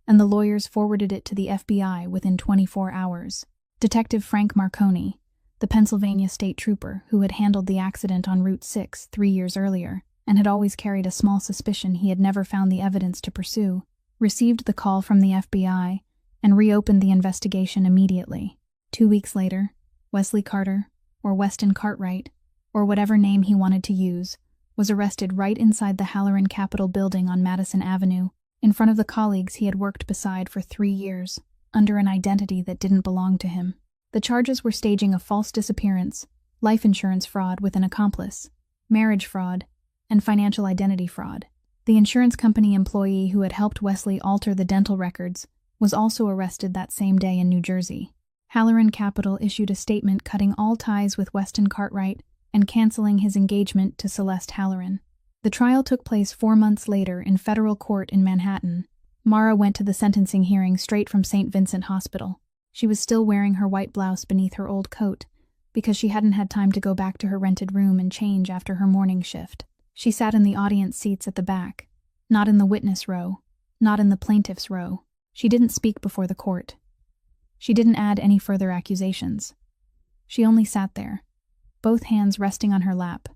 and the lawyers forwarded it to the FBI within 24 hours. Detective Frank Marconi, the Pennsylvania state trooper who had handled the accident on Route 6 3 years earlier and had always carried a small suspicion he had never found the evidence to pursue, received the call from the FBI and reopened the investigation immediately. 2 weeks later, Wesley Carter, or Weston Cartwright, or whatever name he wanted to use, was arrested right inside the Halloran Capitol building on Madison Avenue, in front of the colleagues he had worked beside for 3 years, under an identity that didn't belong to him. The charges were staging a false disappearance, life insurance fraud with an accomplice, marriage fraud, and financial identity fraud. The insurance company employee who had helped Wesley alter the dental records was also arrested that same day in New Jersey. Halloran Capital issued a statement cutting all ties with Weston Cartwright and canceling his engagement to Celeste Halloran. The trial took place 4 months later in federal court in Manhattan. Mara went to the sentencing hearing straight from St. Vincent Hospital. She was still wearing her white blouse beneath her old coat, because she hadn't had time to go back to her rented room and change after her morning shift. She sat in the audience seats at the back, not in the witness row, not in the plaintiff's row. She didn't speak before the court. She didn't add any further accusations. She only sat there, both hands resting on her lap,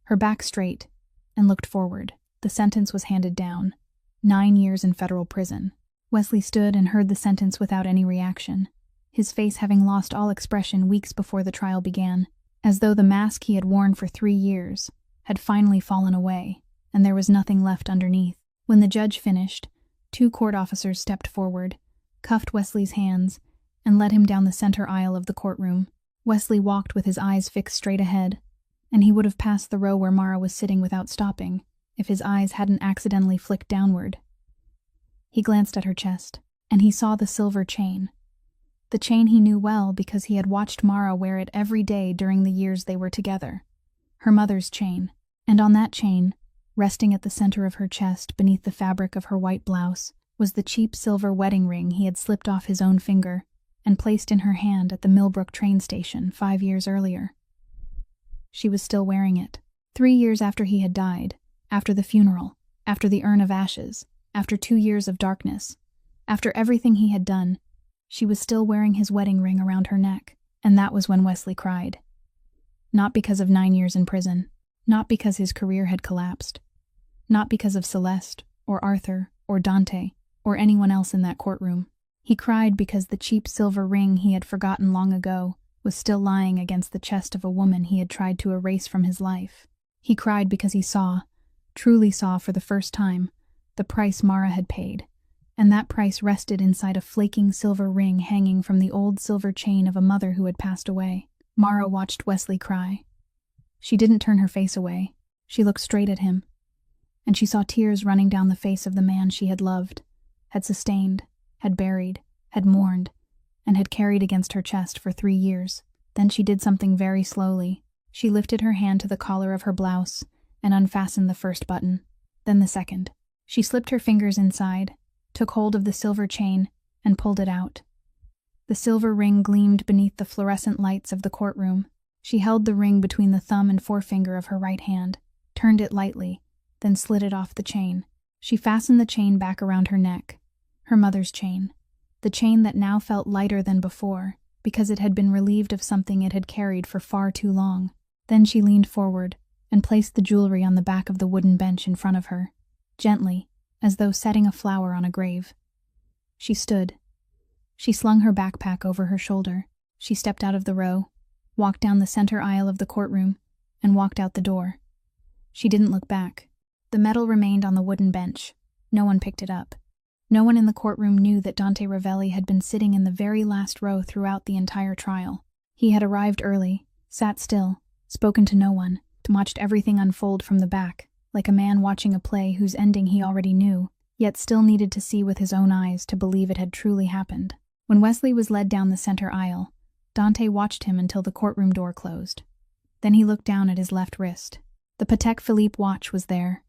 her back straight, and looked forward. The sentence was handed down. 9 years in federal prison. Wesley stood and heard the sentence without any reaction, his face having lost all expression weeks before the trial began, as though the mask he had worn for 3 years had finally fallen away, and there was nothing left underneath. When the judge finished, 2 court officers stepped forward, cuffed Wesley's hands, and led him down the center aisle of the courtroom. Wesley walked with his eyes fixed straight ahead, and he would have passed the row where Mara was sitting without stopping, if his eyes hadn't accidentally flicked downward. He glanced at her chest, and he saw the silver chain. The chain he knew well because he had watched Mara wear it every day during the years they were together. Her mother's chain, and on that chain, resting at the center of her chest beneath the fabric of her white blouse, was the cheap silver wedding ring he had slipped off his own finger and placed in her hand at the Millbrook train station 5 years earlier. She was still wearing it. 3 years after he had died, after the funeral, after the urn of ashes, after 2 years of darkness, after everything he had done, she was still wearing his wedding ring around her neck, and that was when Wesley cried. Not because of 9 years in prison, not because his career had collapsed, not because of Celeste, or Arthur, or Dante, or anyone else in that courtroom. He cried because the cheap silver ring he had forgotten long ago was still lying against the chest of a woman he had tried to erase from his life. He cried because he saw, truly saw for the first time, the price Mara had paid, and that price rested inside a flaking silver ring hanging from the old silver chain of a mother who had passed away. Mara watched Wesley cry. She didn't turn her face away. She looked straight at him, and she saw tears running down the face of the man she had loved, had sustained, had buried, had mourned, and had carried against her chest for 3 years. Then she did something very slowly. She lifted her hand to the collar of her blouse and unfastened the first button, then the second. She slipped her fingers inside, took hold of the silver chain, and pulled it out. The silver ring gleamed beneath the fluorescent lights of the courtroom. She held the ring between the thumb and forefinger of her right hand, turned it lightly, then slid it off the chain. She fastened the chain back around her neck, her mother's chain, the chain that now felt lighter than before, because it had been relieved of something it had carried for far too long. Then she leaned forward and placed the jewelry on the back of the wooden bench in front of her, gently, as though setting a flower on a grave. She stood. She slung her backpack over her shoulder. She stepped out of the row, walked down the center aisle of the courtroom, and walked out the door. She didn't look back. The medal remained on the wooden bench. No one picked it up. No one in the courtroom knew that Dante Ravelli had been sitting in the very last row throughout the entire trial. He had arrived early, sat still, spoken to no one, watched everything unfold from the back, like a man watching a play whose ending he already knew, yet still needed to see with his own eyes to believe it had truly happened. When Wesley was led down the center aisle, Dante watched him until the courtroom door closed. Then he looked down at his left wrist. The Patek Philippe watch was there,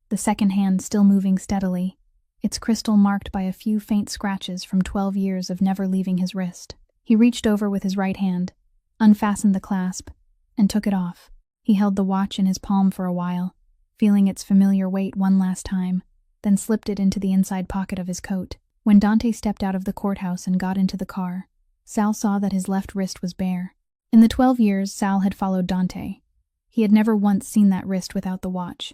the second hand still moving steadily, its crystal marked by a few faint scratches from 12 years of never leaving his wrist. He reached over with his right hand, unfastened the clasp, and took it off. He held the watch in his palm for a while, feeling its familiar weight one last time, then slipped it into the inside pocket of his coat. When Dante stepped out of the courthouse and got into the car, Sal saw that his left wrist was bare. In the 12 years Sal had followed Dante, he had never once seen that wrist without the watch.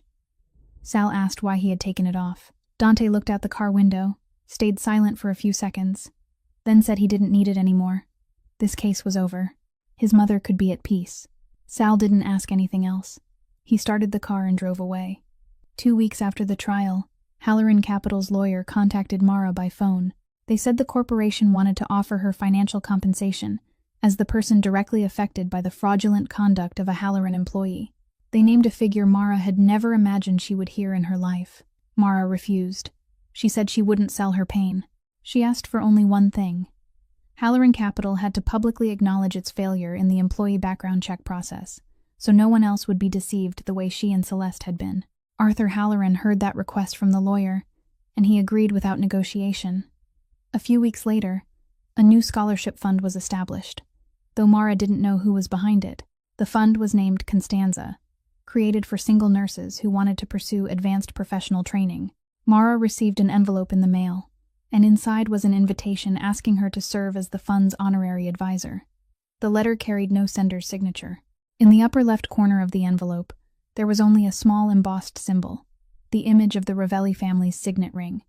Sal asked why he had taken it off. Dante looked out the car window, stayed silent for a few seconds, then said he didn't need it anymore. This case was over. His mother could be at peace. Sal didn't ask anything else. He started the car and drove away. 2 weeks after the trial, Halloran Capital's lawyer contacted Mara by phone. They said the corporation wanted to offer her financial compensation as the person directly affected by the fraudulent conduct of a Halloran employee. They named a figure Mara had never imagined she would hear in her life. Mara refused. She said she wouldn't sell her pain. She asked for only one thing. Halloran Capital had to publicly acknowledge its failure in the employee background check process, so no one else would be deceived the way she and Celeste had been. Arthur Halloran heard that request from the lawyer, and he agreed without negotiation. A few weeks later, a new scholarship fund was established, though Mara didn't know who was behind it. The fund was named Constanza, created for single nurses who wanted to pursue advanced professional training. Mara received an envelope in the mail, and inside was an invitation asking her to serve as the fund's honorary advisor. The letter carried no sender's signature. In the upper left corner of the envelope, there was only a small embossed symbol, the image of the Ravelli family's signet ring.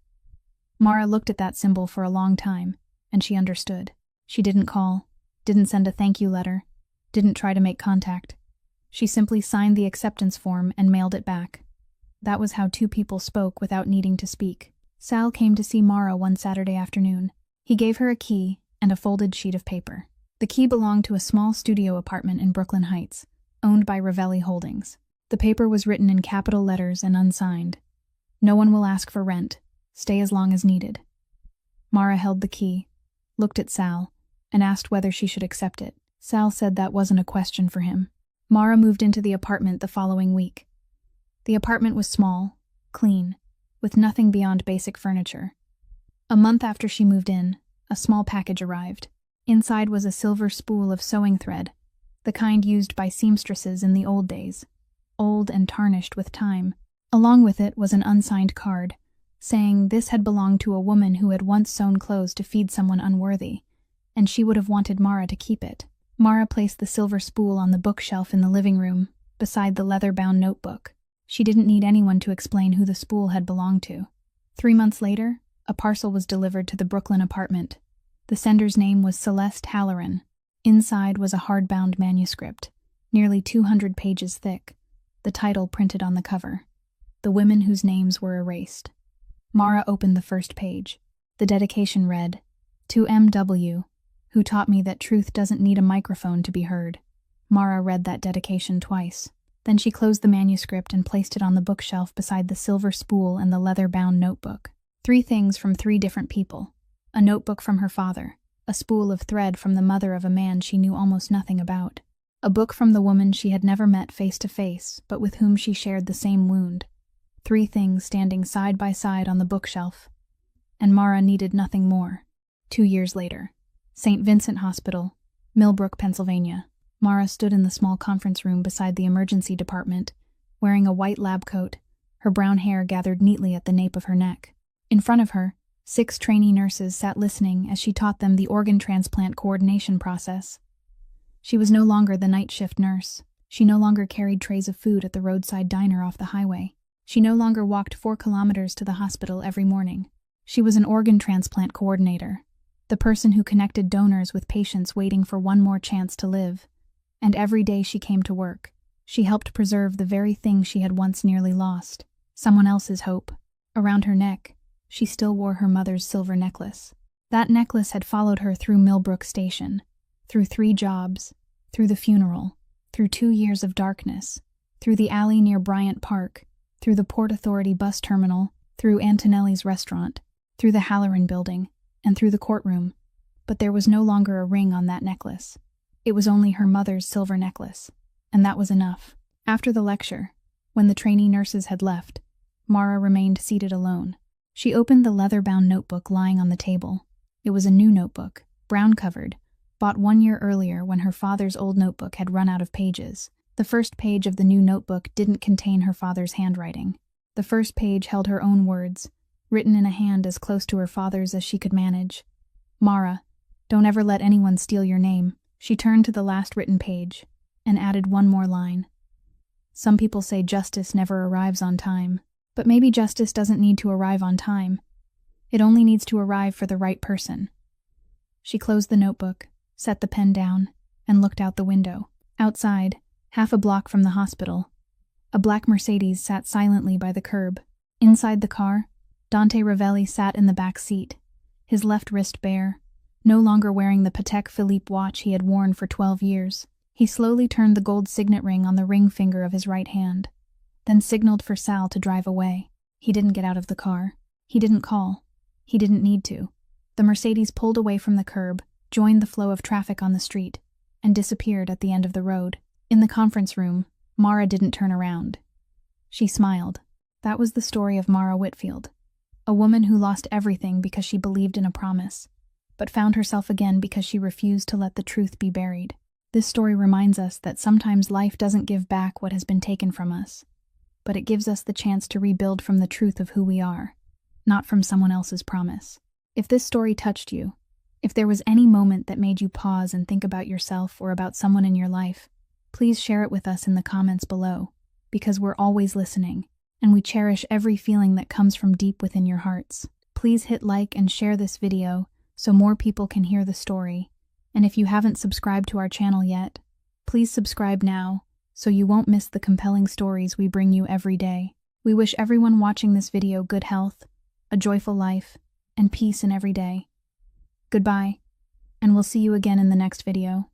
Mara looked at that symbol for a long time, and she understood. She didn't call, didn't send a thank you letter, didn't try to make contact. She simply signed the acceptance form and mailed it back. That was how two people spoke without needing to speak. Sal came to see Mara one Saturday afternoon. He gave her a key and a folded sheet of paper. The key belonged to a small studio apartment in Brooklyn Heights, owned by Ravelli Holdings. The paper was written in capital letters and unsigned. No one will ask for rent. Stay as long as needed. Mara held the key, looked at Sal, and asked whether she should accept it. Sal said that wasn't a question for him. Mara moved into the apartment the following week. The apartment was small, clean, with nothing beyond basic furniture. A month after she moved in, a small package arrived. Inside was a silver spool of sewing thread, the kind used by seamstresses in the old days, old and tarnished with time. Along with it was an unsigned card, saying this had belonged to a woman who had once sewn clothes to feed someone unworthy, and she would have wanted Mara to keep it. Mara placed the silver spool on the bookshelf in the living room, beside the leather-bound notebook. She didn't need anyone to explain who the spool had belonged to. 3 months later, a parcel was delivered to the Brooklyn apartment. The sender's name was Celeste Halloran. Inside was a hardbound manuscript, nearly 200 pages thick, the title printed on the cover. The women whose names were erased. Mara opened the first page. The dedication read, "To M.W., who taught me that truth doesn't need a microphone to be heard." Mara read that dedication twice. Then she closed the manuscript and placed it on the bookshelf beside the silver spool and the leather-bound notebook. 3 things from 3 different people. A notebook from her father, a spool of thread from the mother of a man she knew almost nothing about, a book from the woman she had never met face to face, but with whom she shared the same wound. 3 things standing side by side on the bookshelf. And Mara needed nothing more. 2 years later. St. Vincent Hospital, Millbrook, Pennsylvania. Mara stood in the small conference room beside the emergency department, wearing a white lab coat, her brown hair gathered neatly at the nape of her neck. In front of her, 6 trainee nurses sat listening as she taught them the organ transplant coordination process. She was no longer the night shift nurse. She no longer carried trays of food at the roadside diner off the highway. She no longer walked 4 kilometers to the hospital every morning. She was an organ transplant coordinator, the person who connected donors with patients waiting for one more chance to live. And every day she came to work, she helped preserve the very thing she had once nearly lost, someone else's hope. Around her neck, she still wore her mother's silver necklace. That necklace had followed her through Millbrook Station, through 3 jobs, through the funeral, through 2 years of darkness, through the alley near Bryant Park, through the Port Authority bus terminal, through Antonelli's restaurant, through the Halloran building, and through the courtroom. But there was no longer a ring on that necklace. It was only her mother's silver necklace, and that was enough. After the lecture, when the trainee nurses had left, Mara remained seated alone. She opened the leather-bound notebook lying on the table. It was a new notebook, brown-covered, bought 1 year earlier when her father's old notebook had run out of pages. The first page of the new notebook didn't contain her father's handwriting. The first page held her own words, written in a hand as close to her father's as she could manage. Mara, don't ever let anyone steal your name. She turned to the last written page and added one more line. Some people say justice never arrives on time, but maybe justice doesn't need to arrive on time. It only needs to arrive for the right person. She closed the notebook, set the pen down, and looked out the window. Outside, half a block from the hospital, a black Mercedes sat silently by the curb. Inside the car, Dante Ravelli sat in the back seat, his left wrist bare, no longer wearing the Patek Philippe watch he had worn for 12 years. He slowly turned the gold signet ring on the ring finger of his right hand, then signaled for Sal to drive away. He didn't get out of the car. He didn't call. He didn't need to. The Mercedes pulled away from the curb, joined the flow of traffic on the street, and disappeared at the end of the road. In the conference room, Mara didn't turn around. She smiled. That was the story of Mara Whitfield, a woman who lost everything because she believed in a promise, but found herself again because she refused to let the truth be buried. This story reminds us that sometimes life doesn't give back what has been taken from us, but it gives us the chance to rebuild from the truth of who we are, not from someone else's promise. If this story touched you, if there was any moment that made you pause and think about yourself or about someone in your life, please share it with us in the comments below, because we're always listening, and we cherish every feeling that comes from deep within your hearts. Please hit like and share this video so more people can hear the story. And if you haven't subscribed to our channel yet, please subscribe now so you won't miss the compelling stories we bring you every day. We wish everyone watching this video good health, a joyful life, and peace in every day. Goodbye, and we'll see you again in the next video.